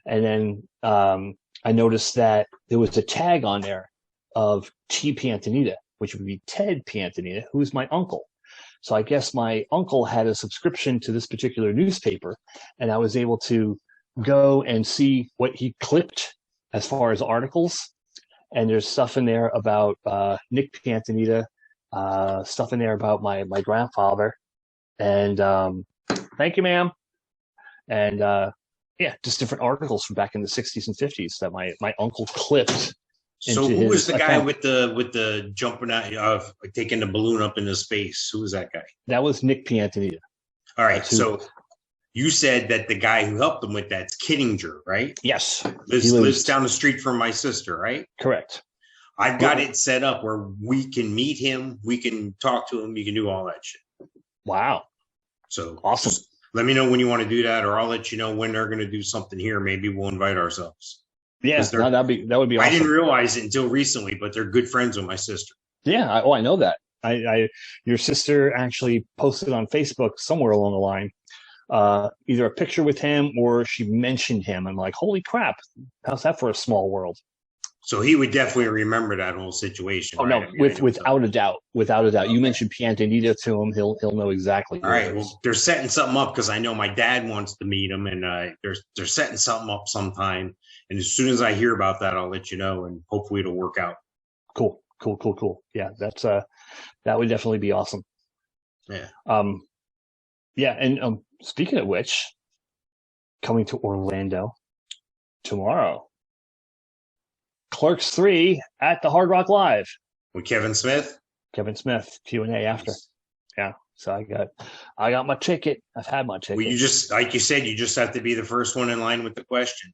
And then I noticed that there was a tag on there of T. Piantanita, which would be Ted Piantanita, who's my uncle. So I guess my uncle had a subscription to this particular newspaper, and I was able to go and see what he clipped as far as articles. And there's stuff in there about Nick Piantanita, stuff in there about my grandfather, and thank you, ma'am. And just different articles from back in the 60s and 50s that my uncle clipped. So who was the guy with the jumping out of taking the balloon up into space? Who was that guy? That was Nick Piantanita. All right, so you said that the guy who helped him with that's Kittinger, right? Yes. Lives down the street from my sister, right? Correct. I've got it set up where we can meet him, we can talk to him, you can do all that shit. Wow. So awesome. Let me know when you want to do that, or I'll let you know when they're going to do something here. Maybe we'll invite ourselves. Yeah, that would be awesome. I didn't realize it until recently, but they're good friends with my sister. Yeah, I know that. Your sister actually posted on Facebook somewhere along the line, either a picture with him or she mentioned him. I'm like, holy crap! How's that for a small world? So he would definitely remember that whole situation. Oh right? No, without a doubt. Okay. You mentioned Piantanita to him, he'll know exactly. All right. Well, they're setting something up because I know my dad wants to meet him, and they're setting something up sometime. And as soon as I hear about that, I'll let you know, and hopefully it'll work out. Cool. Yeah, that's that would definitely be awesome. Yeah. Yeah, and speaking of which, coming to Orlando tomorrow. Clerks 3 at the Hard Rock Live with Kevin Smith. Q&A after. Yeah. So I got my ticket. I've had my ticket. Well, you just, like you said, you just have to be the first one in line with the question.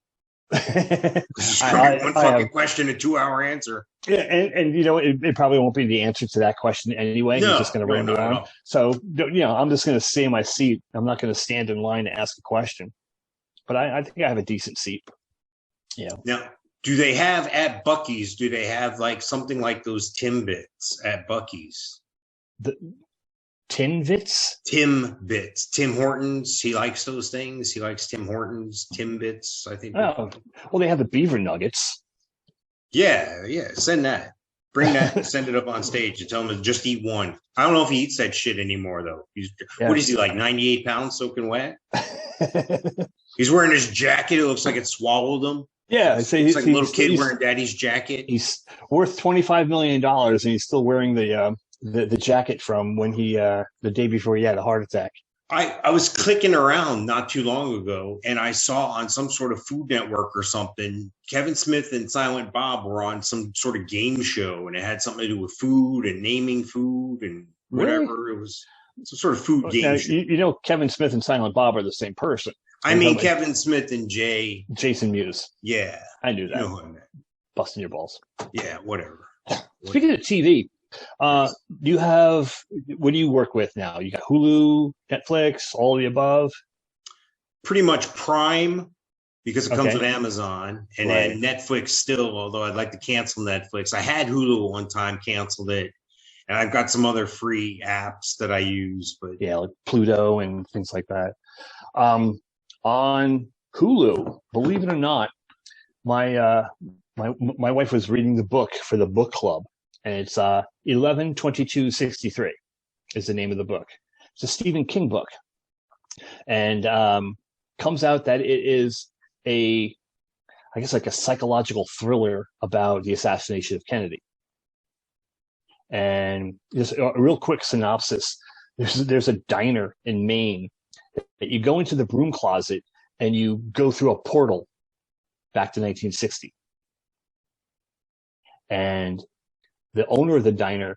It's one fucking question, a 2-hour answer. Yeah, and you know, it probably won't be the answer to that question anyway. No, He's just going to run me on. So, you know, I'm just going to stay in my seat. I'm not going to stand in line to ask a question. But I think I have a decent seat. Yeah. Now, do they have at Buc-ee's? Do they have like something like those Timbits at Buc-ee's? The Timbits? Timbits. Tim Hortons. He likes those things. He likes Tim Hortons. Timbits. I think. Oh, well, they have the beaver nuggets. Yeah. Send that. Bring that and send it up on stage and tell him to just eat one. I don't know if he eats that shit anymore though. What is he, like 98 pounds soaking wet? He's wearing his jacket. It looks like it swallowed him. Yeah, it's like a little kid wearing daddy's jacket. He's worth $25 million, and he's still wearing the jacket from when the day before he had a heart attack. I was clicking around not too long ago, and I saw on some sort of Food Network or something, Kevin Smith and Silent Bob were on some sort of game show, and it had something to do with food and naming food and whatever. Really? It was some sort of food game show. You know, Kevin Smith and Silent Bob are the same person. I mean, Kevin Smith and Jason Mewes. Yeah. I knew that. You know who I meant. Busting your balls. Yeah, whatever. Speaking of TV, what do you work with now? You got Hulu, Netflix, all of the above? Pretty much Prime, because it comes with Amazon, and then Netflix still, although I'd like to cancel Netflix. I had Hulu at one time, canceled it, and I've got some other free apps that I use. But yeah, like Pluto and things like that. On Hulu, believe it or not, my wife was reading the book for the book club, and it's 11/22/63 is the name of the book. It's a Stephen King book, and comes out that it is I guess like a psychological thriller about the assassination of Kennedy. And just a real quick synopsis: there's a diner in Maine that you go into the broom closet and you go through a portal back to 1960. And the owner of the diner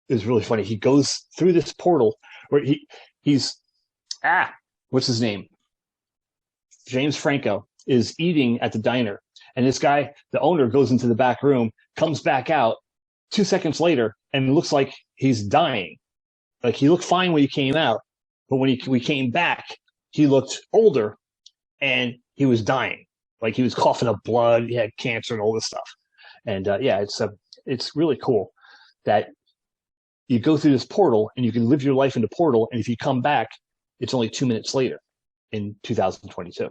is really funny. He goes through this portal where what's his name? James Franco is eating at the diner. And this guy, the owner, goes into the back room, comes back out 2 seconds later, and looks like he's dying. Like, he looked fine when he came out, but when we came back, he looked older and he was dying. Like, he was coughing up blood, he had cancer and all this stuff. And it's really cool that you go through this portal and you can live your life in the portal. And if you come back, it's only 2 minutes later in 2022.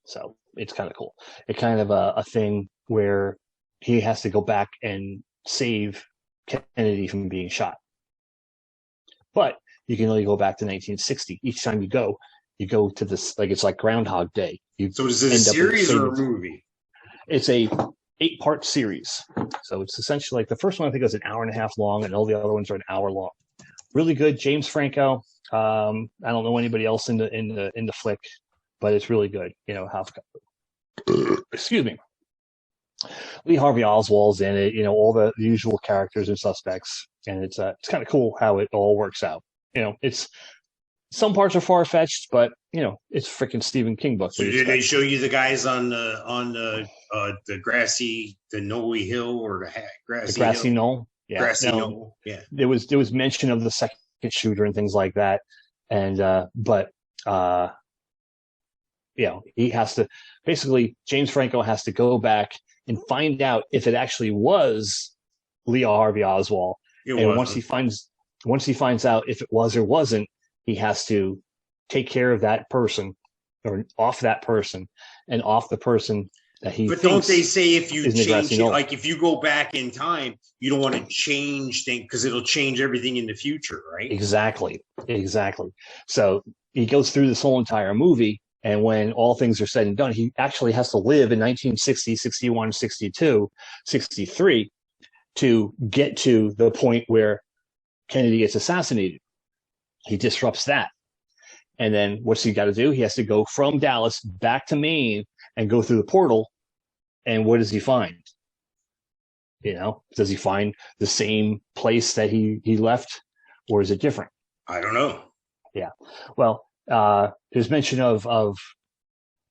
So it's kind of cool. It's kind of a thing where he has to go back and save Kennedy from being shot. But you can only go back to 1960. Each time you go to this, like, it's like Groundhog Day. So is it a series or a movie? It's a 8-part series. So it's essentially like the first one, I think, was an hour and a half long, and all the other ones are an hour long. Really good. James Franco. I don't know anybody else in the flick, but it's really good. You know, excuse me. Lee Harvey Oswald's in it. You know, all the usual characters and suspects, and it's kind of cool how it all works out. You know, it's some parts are far fetched, but you know, it's freaking Stephen King book. So did they show you the guys on the Noe Hill or the grassy knoll? Yeah, grassy knoll. Yeah, there was mention of the second shooter and things like that, and you know, he has to basically, James Franco has to go back and find out if it actually was Lee Harvey Oswald. Once he finds out if it was or wasn't, he has to take care of that person, or off that person, and off the person that he. But thinks don't they say if you change it, knoll. like if you go back in time, you don't want to change things because it'll change everything in the future, right? Exactly. So he goes through this whole entire movie, and when all things are said and done, he actually has to live in 1960, 61, 62, 63 to get to the point where Kennedy gets assassinated. He disrupts that. And then what's he got to do? He has to go from Dallas back to Maine and go through the portal. And what does he find? You know, does he find the same place that he left or is it different? I don't know. Yeah. Well, there's mention of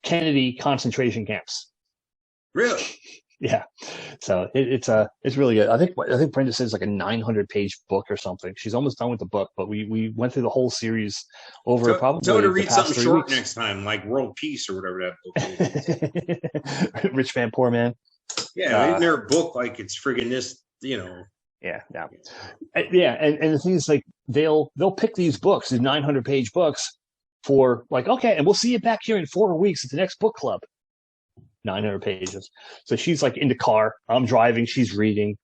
Kennedy concentration camps. Really? Yeah. So it's really good. I think Brenda says like a 900-page book or something. She's almost done with the book, but we went through the whole series over probably tell her to read the past something 3 short weeks. next time, like World Peace or whatever that book is. Rich Man, Poor Man. Yeah, isn't there a book like it's friggin' this, Yeah. Yeah, and the thing is, like, they'll pick these 900-page books for like, okay, and we'll see you back here in 4 weeks at the next book club. 900 pages. So she's like in the car. I'm driving. She's reading.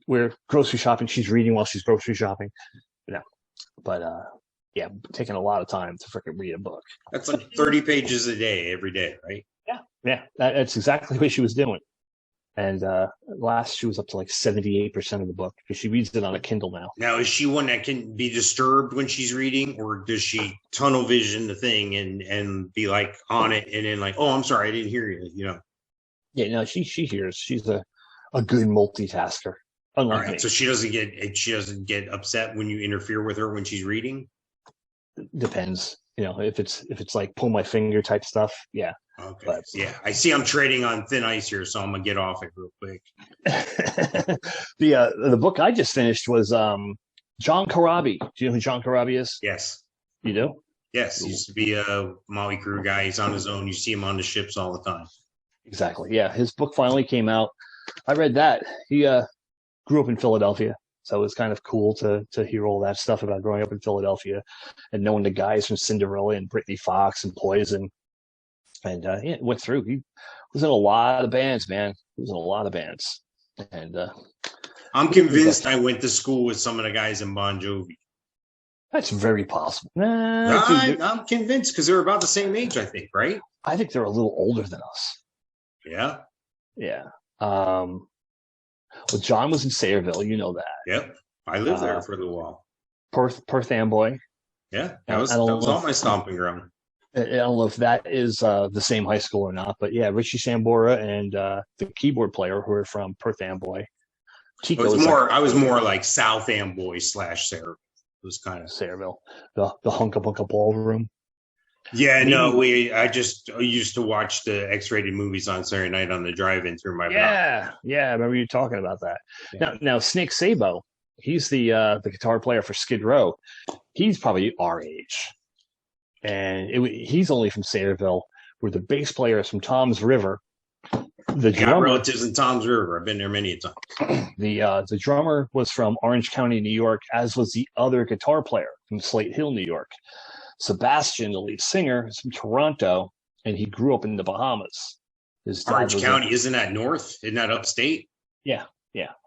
We're grocery shopping. She's reading while she's grocery shopping. But yeah, taking a lot of time to freaking read a book. That's like 30 pages a day, every day, right? Yeah. That's exactly what she was doing. And last she was up to like 78% of the book because she reads it on a Kindle now. Now, is she one that can be disturbed when she's reading, or does she tunnel vision the thing and be like on it and then like, oh, I'm sorry, I didn't hear you, Yeah, no, she hears. She's a good multitasker. Unlike me. So she doesn't get upset when you interfere with her when she's reading? Depends. If it's like pull my finger type stuff, yeah. Okay. But, yeah, I see I'm trading on thin ice here, so I'm gonna get off it real quick. The book I just finished was John Corabi. Do you know who John Corabi is? Yes. You do? Yes, he used to be a Molly Crew guy. He's on his own. You see him on the ships all the time. Exactly. Yeah, his book finally came out. I read that. He grew up in Philadelphia, so it was kind of cool to hear all that stuff about growing up in Philadelphia and knowing the guys from Cinderella and Brittany Fox and Poison. And it went through. He was in a lot of bands, man. He was in a lot of bands. And I'm convinced I went to school with some of the guys in Bon Jovi. That's very possible. I'm convinced because they're about the same age, I think, right? I think they're a little older than us. Yeah. Yeah. Well, John was in Sayreville. You know that. Yep. I lived there for a little while. Perth Amboy. Yeah. That was all my stomping ground. I don't know if that is the same high school or not, but yeah, Richie Sambora and the keyboard player who are from Perth Amboy. Chico I was more like South Amboy / Sayreville. It was kind of Sayreville, the Hunka Bunka Ballroom. Yeah, no, I just used to watch the X-rated movies on Saturday night on the drive-in through my block. Yeah, I remember you talking about that. Yeah. Now Snake Sabo, he's the guitar player for Skid Row. He's probably our age. And he's only from Sayreville, where the bass player is from Tom's River. The drummer, relatives in Tom's River. I've been there many times. The drummer was from Orange County, New York, as was the other guitar player from Slate Hill, New York. Sebastian, the lead singer, is from Toronto, and he grew up in the Bahamas. Orange County, isn't that north? Isn't that upstate? Yeah.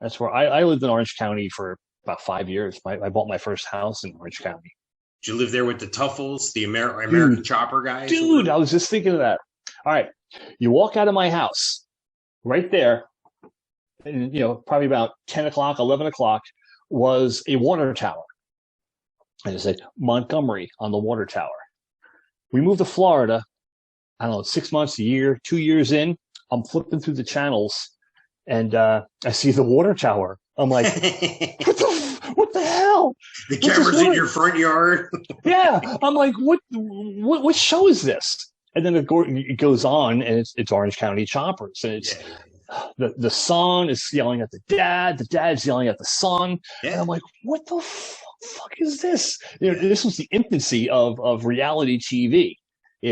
That's where I lived in Orange County for about 5 years. I bought my first house in Orange County. Did you live there with the Tuffles, the American Chopper guys? Dude, I was just thinking of that. All right. You walk out of my house right there, and, probably about 10 o'clock, 11 o'clock, was a water tower. And it said Montgomery on the water tower. We moved to Florida, I don't know, 6 months, a year, 2 years in. I'm flipping through the channels, and I see the water tower. I'm like, what the hell? The camera's in your front yard. Yeah, I'm like, what show is this? And then it goes on, and it's Orange County Choppers, and it's the son is yelling at the dad's yelling at the son, and I'm like, what the fuck is this? This was the infancy of reality TV.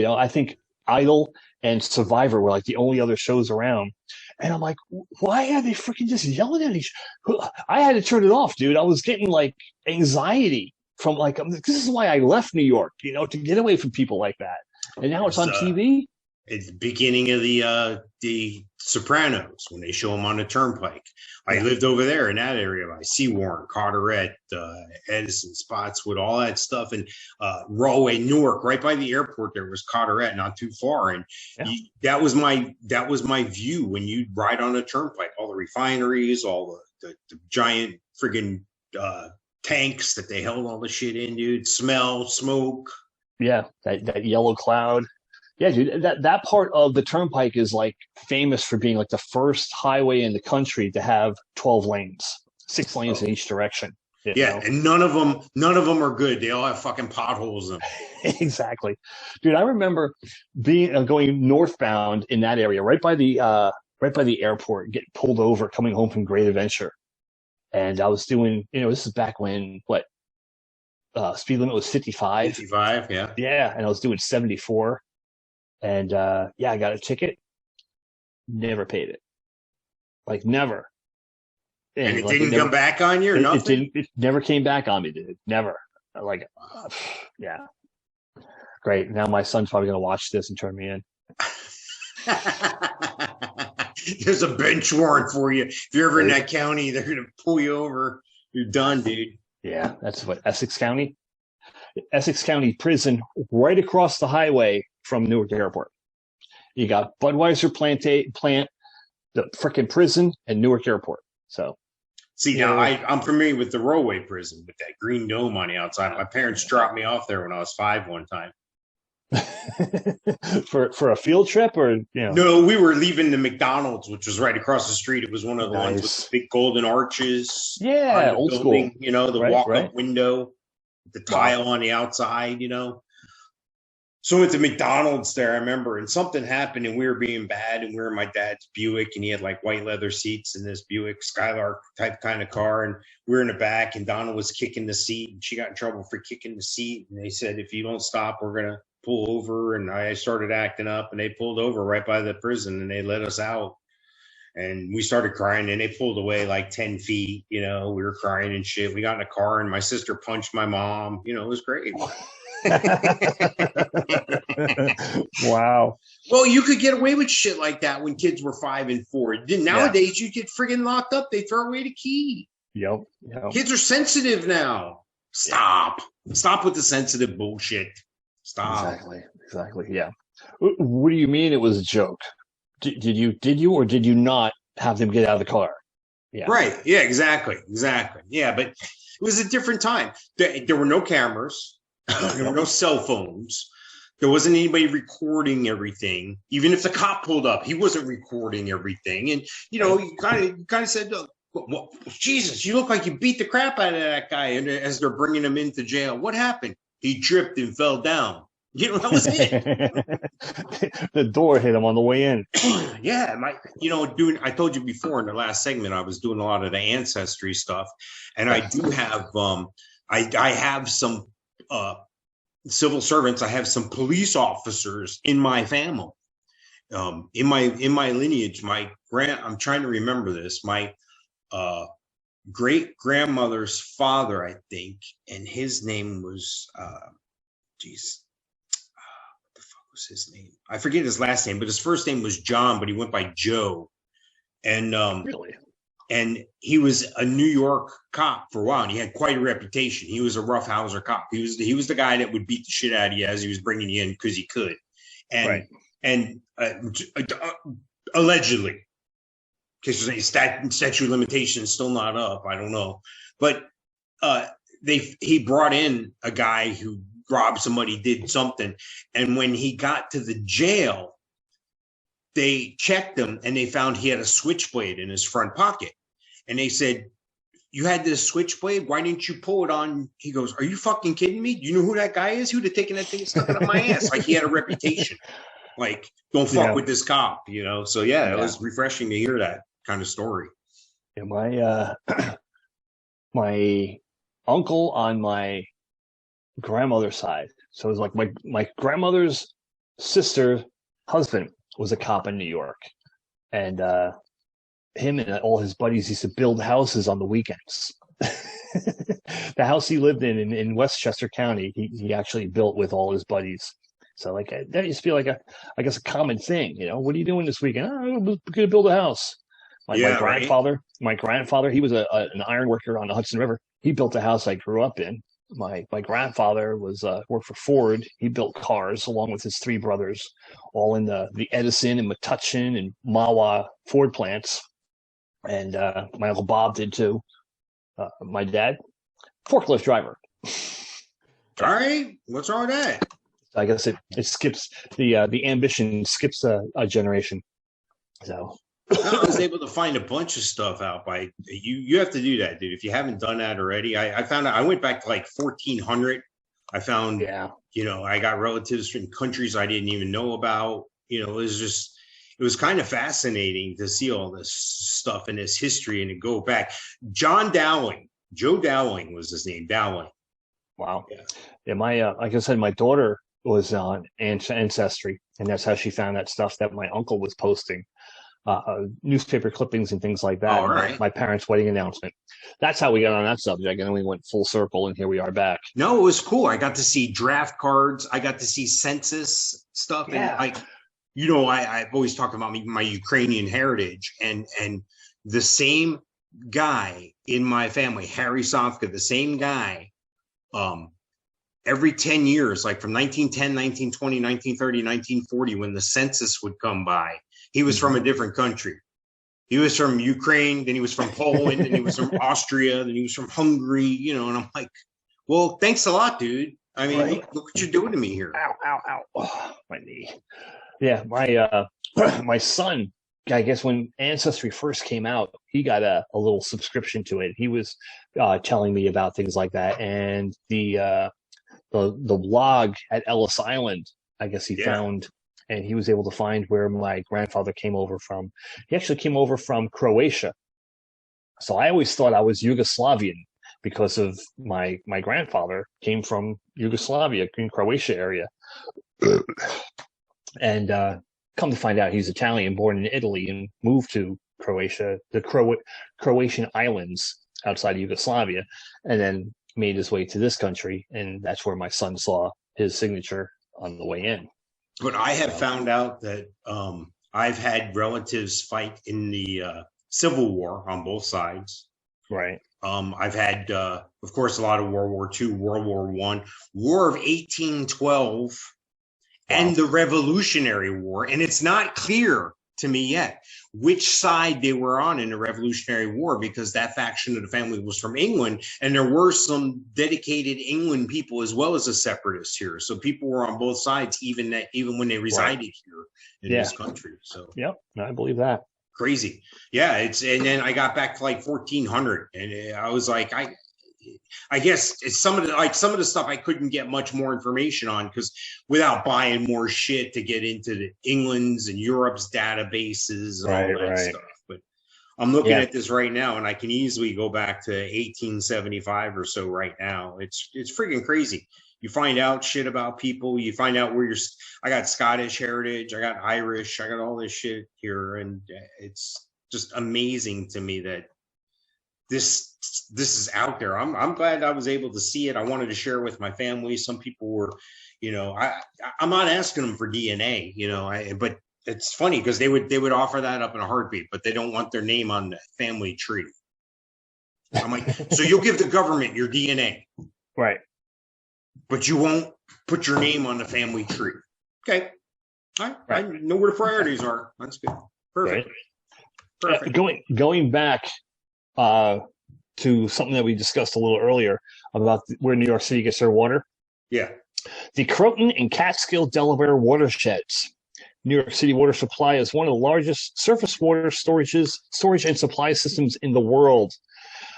I think Idol and Survivor were like the only other shows around. And I'm like, why are they freaking just yelling at each other? I had to turn it off, dude. I was getting like anxiety from like, this is why I left New York, to get away from people like that. And now it's on TV. It's the beginning of the Sopranos when they show them on the turnpike. I lived over there in that area by Seawarren, Carteret, Edison, Spotswood, all that stuff. And Rahway, Newark, right by the airport, there was Carteret, not too far. And that was my view when you ride on the turnpike. All the refineries, all the giant friggin' tanks that they held all the shit in, dude. Smell, smoke. Yeah, that yellow cloud. Yeah, dude, that part of the turnpike is like famous for being like the first highway in the country to have 12 lanes, 6 lanes in each direction. Yeah, and none of them are good. They all have fucking potholes in them. Exactly, dude. I remember going northbound in that area, right by the airport, getting pulled over coming home from Great Adventure, and I was doing, this is back when speed limit was 55. 55, yeah. Yeah, and I was doing 74, and I got a ticket. Never paid it, like never. And it didn't come back on you or nothing? It never came back on me, dude. Never. Yeah. Great. Now my son's probably going to watch this and turn me in. There's a bench warrant for you. If you're ever in that county, they're going to pull you over. You're done, dude. Yeah, that's what, Essex County? Essex County Prison, right across the highway from Newark Airport. You got Budweiser plant, the frickin' prison, and Newark Airport. So, see, now I'm familiar with the Rollway Prison with that green dome on the outside. My parents dropped me off there when I was 5 one time. for a field trip, or No, we were leaving the McDonald's, which was right across the street. It was one of the ones with the big golden arches. Yeah, old building, school. The walk-up window, the tile on the outside. So at the McDonald's there, I remember, and something happened, and we were being bad, and we were in my dad's Buick, and he had like white leather seats in this Buick Skylark type kind of car, and we were in the back, and Donna was kicking the seat, and she got in trouble for kicking the seat, and they said, if you don't stop, we're gonna pull over. And I started acting up, and they pulled over right by the prison, and they let us out, and we started crying, and they pulled away like 10 feet. We were crying and shit. We got in a car, and my sister punched my mom. It was great. Wow. Well, you could get away with shit like that when kids were 5 and 4. Nowadays, you get friggin' locked up. They throw away the key. Yep. Kids are sensitive now. Stop with the sensitive bullshit. Stop. Exactly. Yeah. What do you mean it was a joke? Did you or did you not have them get out of the car? Yeah. Right. Yeah, exactly. Yeah, but it was a different time. There were no cameras. There were no cell phones. There wasn't anybody recording everything. Even if the cop pulled up, he wasn't recording everything. And, you kind of said, well, Jesus, you look like you beat the crap out of that guy. And as they're bringing him into jail, what happened? He tripped and fell down. That was it. The door hit him on the way in. Yeah, I told you before in the last segment, I was doing a lot of the Ancestry stuff, and I do have, I have some civil servants. I have some police officers in my family, in my lineage. I'm trying to remember this. My great grandmother's father, I think, and his name was, his name? I forget his last name, but his first name was John, but he went by Joe. And really, and he was a New York cop for a while, and he had quite a reputation. He was a roughhouser cop. He was the guy that would beat the shit out of you as he was bringing you in because he could. And allegedly, because statute of limitations still not up. I don't know, but he brought in a guy who robbed somebody, did something. And when he got to the jail, they checked him and they found he had a switchblade in his front pocket. And they said, you had this switchblade? Why didn't you pull it on? He goes, are you fucking kidding me? Do you know who that guy is? He would have taken that thing and stuck it up my ass. Like he had a reputation. Like, don't fuck with this cop, So it was refreshing to hear that kind of story. Yeah, my uncle on my grandmother's side. So it was like my grandmother's sister's husband was a cop in New York, and him and all his buddies used to build houses on the weekends. The house he lived in Westchester County, he actually built with all his buddies. So like that used to be like a common thing. What are you doing this weekend? Oh, we're going to build a house. My grandfather, he was an iron worker on the Hudson River. He built the house I grew up in. My grandfather was worked for Ford. He built cars along with his 3 brothers, all in the Edison and Metuchen and Mawa Ford plants. And my uncle Bob did too. My dad, forklift driver. All right, what's wrong with that? I guess it skips the ambition skips a generation. So I was able to find a bunch of stuff out by you. You have to do that, dude. If you haven't done that already, I found out. I went back to like 1400. I found, I got relatives from countries I didn't even know about. It was kind of fascinating to see all this stuff and this history and to go back. Joe Dowling was his name. Dowling. Wow. Yeah. My like I said, my daughter was on Ancestry, and that's how she found that stuff that my uncle was posting, newspaper clippings and things like that. Oh, right. My parents' wedding announcement. That's how we got on that subject, and then we went full circle, and here we are back. No, it was cool. I got to see draft cards. I got to see census stuff, and I've always talked about my Ukrainian heritage, and the same guy in my family, Harry Sofka, the same guy, every 10 years, like from 1910, 1920, 1930, 1940, when the census would come by, he was from a different country. He was from Ukraine, then he was from Poland, then he was from Austria, then he was from Hungary, and I'm like, well, thanks a lot, dude. I mean, look what you're doing to me here. Ow, ow, ow. Oh, my knee. Yeah, my son, I guess when Ancestry first came out, he got a little subscription to it. He was telling me about things like that, and the blog at Ellis Island, I guess he found, and he was able to find where my grandfather came over from. He actually came over from Croatia. So I always thought I was Yugoslavian because of my grandfather came from Yugoslavia, in Croatia area. And come to find out, he's Italian, born in Italy, and moved to Croatia, the Croatian islands outside of Yugoslavia, and then made his way to this country. And that's where my son saw his signature on the way in. But I have found out that I've had relatives fight in the Civil War on both sides. Right. I've had, of course, a lot of World War II, World War I, War of 1812, and the Revolutionary War. And it's not clear to me yet which side they were on in the Revolutionary War, because that faction of the family was from England, and there were some dedicated England people as well as the separatists here. So people were on both sides, even when they resided here in this country. So I believe that. Crazy. Yeah, and then I got back to like 1400, and I was like, I guess it's some of the stuff I couldn't get much more information on, because without buying more shit to get into the England's and Europe's databases and all that stuff. But I'm looking at this right now, and I can easily go back to 1875 or so right now. It's freaking crazy. You find out shit about people. You find out where I got Scottish heritage. I got Irish. I got all this shit here. And it's just amazing to me that this is out there. I'm glad I was able to see it. I wanted to share it with my family. Some people were, I'm not asking them for DNA, but it's funny because they would offer that up in a heartbeat, but they don't want their name on the family tree. I'm like, so you'll give the government your DNA. Right. But you won't put your name on the family tree. Okay. All right. I know where the priorities are. That's good. Perfect. Right. Perfect. Going back to something that we discussed a little earlier about where New York City gets their water. Yeah. The Croton and Catskill, Delaware watersheds. New York City water supply is one of the largest surface water storage and supply systems in the world.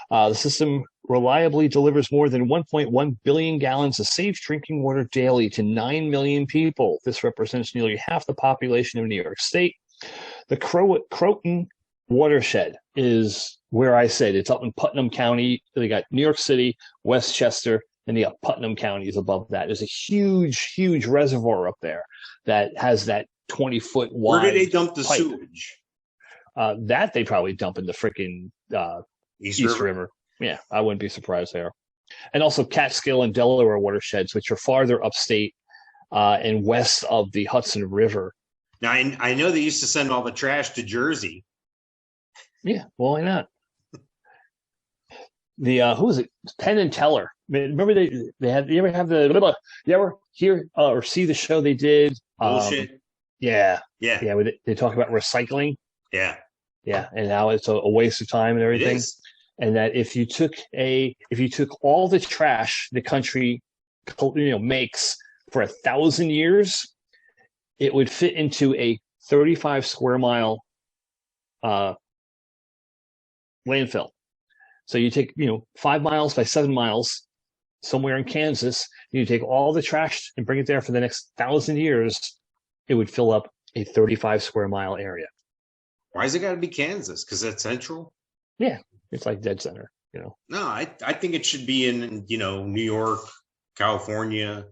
The system reliably delivers more than 1.1 billion gallons of safe drinking water daily to 9 million people. This represents nearly half the population of New York State. The Croton watershed is where I said it's up in Putnam County. They got New York City, Westchester, and they got Putnam County is above that. There's a huge, huge reservoir up there that has that 20-foot wide. Where do they dump the sewage? That they probably dump in the freaking East River. Yeah, I wouldn't be surprised there. And also Catskill and Delaware watersheds, which are farther upstate and west of the Hudson River. Now, I know they used to send all the trash to Jersey. Yeah, well, why not? The who was it? Penn and Teller. Remember they had. You ever have the? You ever hear or see the show they did? Bullshit. Yeah. They talk about recycling. Yeah, and how it's a waste of time and everything. It is. And that if you took all the trash the country makes for 1,000 years, it would fit into a 35 square mile landfill. So you take 5 miles by 7 miles somewhere in Kansas, and you take all the trash and bring it there for the next 1,000 years, it would fill up a 35 square mile area. Why is it got to be Kansas? Because that's central. Yeah, it's like dead center. No, I think it should be in New York, California,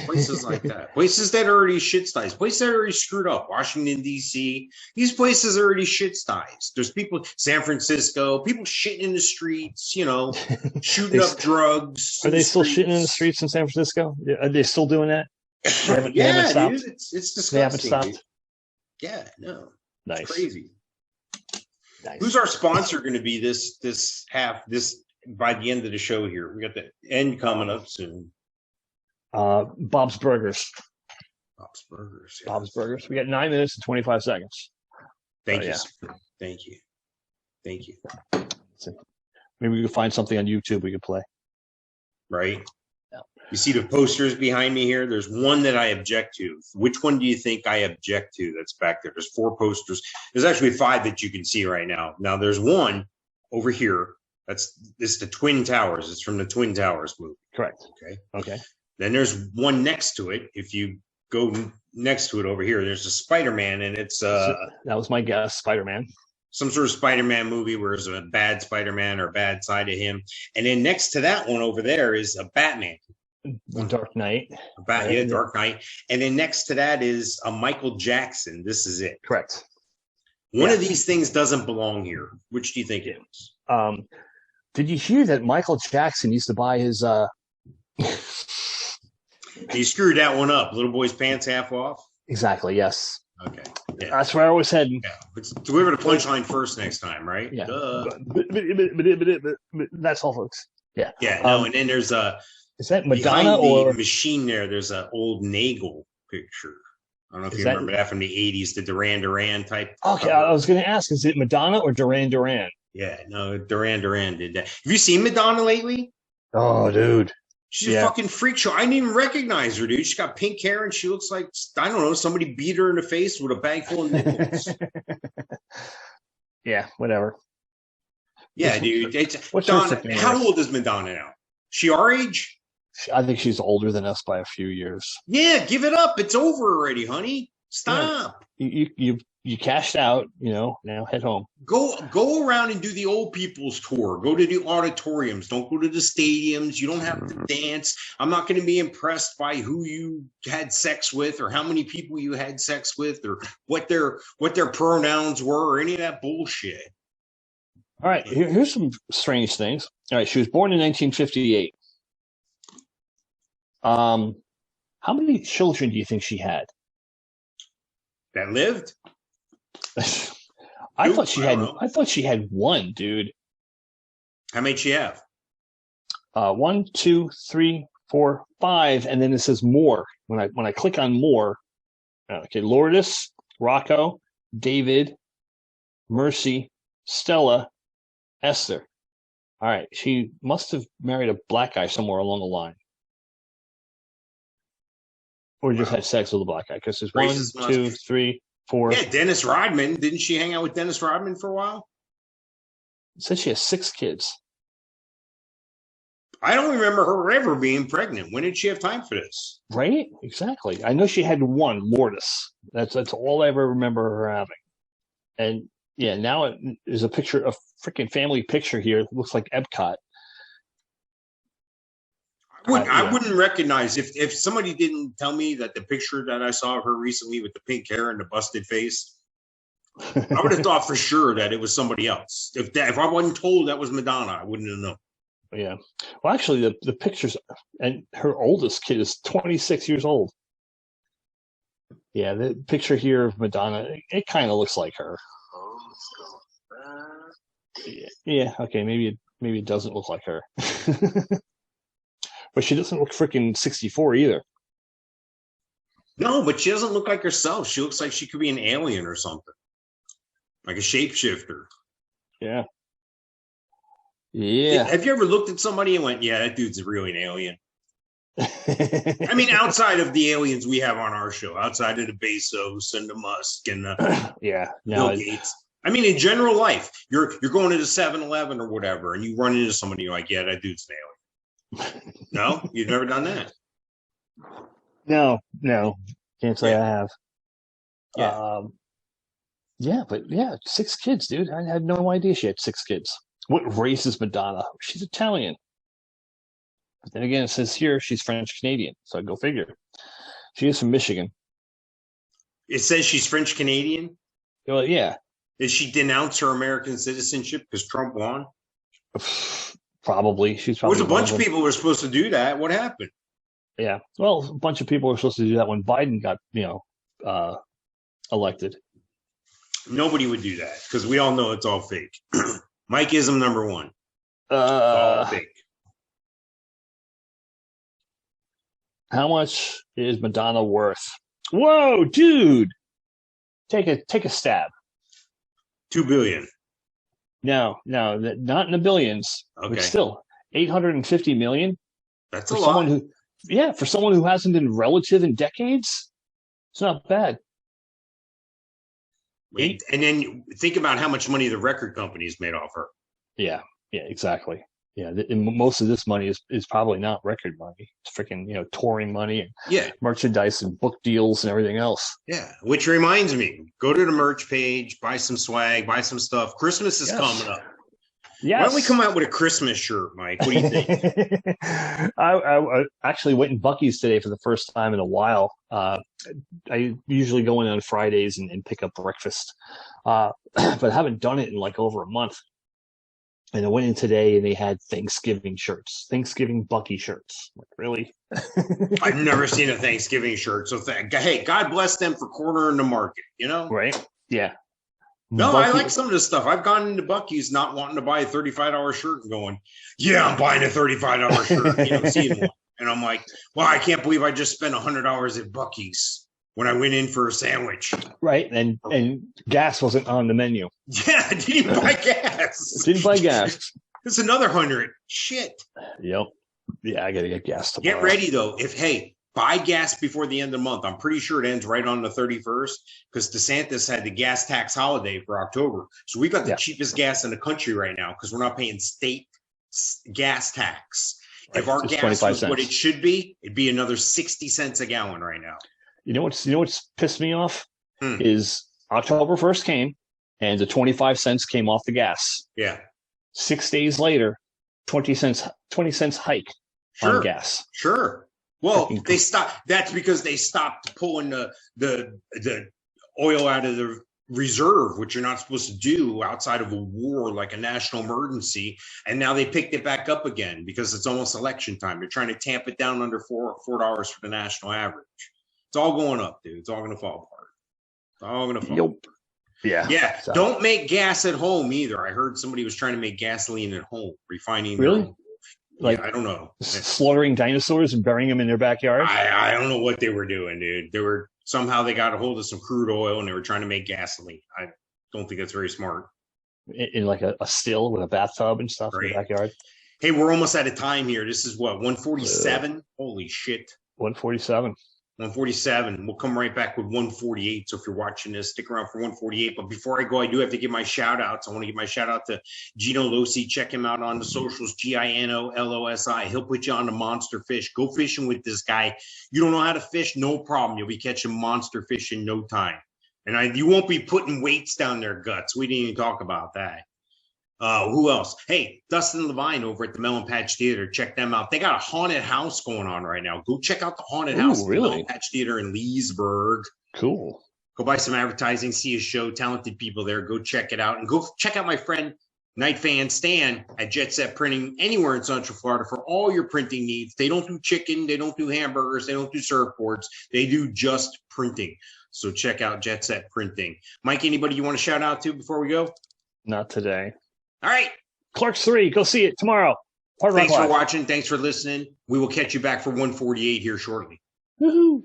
places like that. Places that are already shit-sized. Places that are already screwed up. Washington, D.C. These places are already shit-sized. There's people, San Francisco, people shitting in the streets, shooting up drugs. Are they still shitting in the streets in San Francisco? Are they still doing that? Yeah, dude, it's disgusting. They haven't stopped? Dude. Yeah, no. Nice. It's crazy. Nice. Who's our sponsor going to be this by the end of the show here? We got the end coming up soon. Bob's Burgers. Bob's Burgers. Yeah. Bob's Burgers. We got 9 minutes and 25 seconds. Thank you. Thank you. Thank you. So maybe we could find something on YouTube we could play. Right. Yeah. You see the posters behind me here? There's one that I object to. Which one do you think I object to that's back there? There's 4 posters. There's actually 5 that you can see right now. Now there's one over here. It's the Twin Towers. It's from the Twin Towers movie. Correct. Okay. Then there's one next to it. If you go next to it over here, there's a Spider-Man, and it's that was my guess, Spider-Man. Some sort of Spider-Man movie where there's a bad Spider-Man or bad side of him. And then next to that one over there is a Batman. Dark Knight. Dark Knight. And then next to that is a Michael Jackson. This is it. Correct. One of these things doesn't belong here. Which do you think it is? Did you hear that Michael Jackson used to buy his You screwed that one up. Little boy's pants half off? Exactly, yes. Okay. Yeah. That's where I was heading. Yeah. Let's deliver the punchline first next time, right? Yeah. That's all, folks. Yeah. Yeah. No, and then there's is that Madonna or machine there? There's an old Nagel picture. I don't know if you remember that from the 80s, the Duran Duran type. Okay, I was going to ask, is it Madonna or Duran Duran? Yeah, no, Duran Duran did that. Have you seen Madonna lately? Oh, dude. She's a fucking freak show. I didn't even recognize her, dude. She's got pink hair and she looks like, I don't know, somebody beat her in the face with a bag full of nickels. Yeah, whatever. Yeah, dude. How old is Madonna now? She our age? I think she's older than us by a few years. Yeah, give it up. It's over already, honey. Stop. Yeah. You cashed out, now head home. Go around and do the old people's tour. Go to the auditoriums. Don't go to the stadiums. You don't have to dance. I'm not going to be impressed by who you had sex with or how many people you had sex with or what their pronouns were or any of that bullshit. All right, here's some strange things. All right, she was born in 1958. How many children do you think she had? That lived? I thought she had one, dude. How many she have? 1, 2, 3, 4, 5, and then it says more. When I click on more, okay, Lourdes, Rocco, David, Mercy, Stella, Esther. All right, she must have married a black guy somewhere along the line. Or just had sex with a black guy, because there's 1, 2, 3, 4. Yeah, Dennis Rodman. Didn't she hang out with Dennis Rodman for a while? It said she has 6 kids. I don't remember her ever being pregnant. When did she have time for this? Right? Exactly. I know she had one, Lourdes. That's all I ever remember her having. And yeah, now there's a freaking family picture here. It looks like Epcot. I wouldn't recognize if somebody didn't tell me that the picture that I saw of her recently with the pink hair and the busted face. I would have thought for sure that it was somebody else. If I wasn't told that was Madonna, I wouldn't have known. Yeah. Well, actually, the pictures, and her oldest kid is 26 years old. Yeah, the picture here of Madonna, it kind of looks like her. Yeah. Okay. Maybe it doesn't look like her. But she doesn't look freaking 64 either. No, but she doesn't look like herself. She looks like she could be an alien or something. Like a shapeshifter. Yeah. Yeah. Have you ever looked at somebody and went, yeah, that dude's really an alien? I mean, outside of the aliens we have on our show, outside of the Bezos and the Musk and the Bill Gates. I mean, in general life, you're going to the 7-Eleven or whatever, and you run into somebody, you're like, yeah, that dude's an alien. No? You've never done that? No. Can't say I have. Yeah. But 6 kids, dude. I had no idea she had 6 kids. What race is Madonna? She's Italian. But then again, it says here she's French-Canadian, so go figure. She is from Michigan. It says she's French-Canadian? Well, yeah. Did she denounce her American citizenship because Trump won? Probably. She's probably. There was a bunch of people who were supposed to do that. What happened? Yeah. Well, a bunch of people were supposed to do that when Biden got, elected. Nobody would do that because we all know it's all fake. Mikeism number 1. It's all fake. How much is Madonna worth? Whoa, dude! Take a stab. 2 billion. No, not in the billions. Okay. But still, 850 million. That's a lot. For someone who hasn't been relative in decades, it's not bad. And then think about how much money the record companies made off her. Yeah, exactly. Yeah, most of this money is probably not record money. It's freaking touring money and merchandise and book deals and everything else. Yeah, which reminds me, go to the merch page, buy some swag, buy some stuff. Christmas is coming up. Yes. Why don't we come out with a Christmas shirt, Mike? What do you think? I actually went in Buc-ee's today for the first time in a while. I usually go in on Fridays and pick up breakfast, but I haven't done it in like over a month. And I went in today and they had Thanksgiving shirts, Thanksgiving Buc-ee shirts. Like, really? I've never seen a Thanksgiving shirt. So, hey, God bless them for cornering the market, Right? Yeah. No, I like some of this stuff. I've gone into Buc-ee's not wanting to buy a $35 shirt and going, yeah, I'm buying a $35 shirt. Seeing one. And I'm like, well, I can't believe I just spent $100 at Buc-ee's when I went in for a sandwich. Right. And gas wasn't on the menu. Yeah, I didn't even buy gas. Didn't buy gas. It's another 100. Shit. Yep. Yeah, I got to get gas tomorrow. Get ready, though. Buy gas before the end of the month. I'm pretty sure it ends right on the 31st because DeSantis had the gas tax holiday for October. So we got the cheapest gas in the country right now because we're not paying state gas tax. Right. If our gas was what it should be, it'd be another 60 cents a gallon right now. You know what's pissed me off is October 1st came and the 25 cents came off the gas. Yeah. 6 days later, 20 cents hike on gas. Sure. Well, they stopped. That's because they stopped pulling the oil out of the reserve, which you're not supposed to do outside of a war, like a national emergency. And now they picked it back up again because it's almost election time. They're trying to tamp it down under $4 for the national average. It's all going up, dude. It's all going to fall apart. It's all going to fall apart. Yeah. Yeah. So. Don't make gas at home either. I heard somebody was trying to make gasoline at home, refining. Really? Like, I don't know. Slaughtering dinosaurs and burying them in their backyard? I don't know what they were doing, dude. Somehow they got a hold of some crude oil and they were trying to make gasoline. I don't think that's very smart. In like a still with a bathtub and stuff in the backyard? Hey, we're almost out of time here. This is what, 147? Holy shit. 147. 147. We'll come right back with 148. So if you're watching this, stick around for 148. But before I go, I do have to give my shout outs. I want to give my shout out to Gino Losi. Check him out on the socials, GINOLOSI. He'll put you on the monster fish. Go fishing with this guy. You don't know how to fish? No problem. You'll be catching monster fish in no time. And you won't be putting weights down their guts. We didn't even talk about that. Who else? Hey, Dustin Levine over at the Melon Patch Theater. Check them out. They got a haunted house going on right now. Go check out the haunted house at the Melon Patch Theater in Leesburg. Cool. Go buy some advertising, see a show, talented people there. Go check it out. And go check out my friend, Night Fan Stan at Jet Set Printing anywhere in Central Florida for all your printing needs. They don't do chicken. They don't do hamburgers. They don't do surfboards. They do just printing. So check out Jet Set Printing. Mike, anybody you want to shout out to before we go? Not today. All right. Clerks 3, go see it tomorrow. Thanks for watching. Thanks for listening. We will catch you back for 148 here shortly. Woohoo.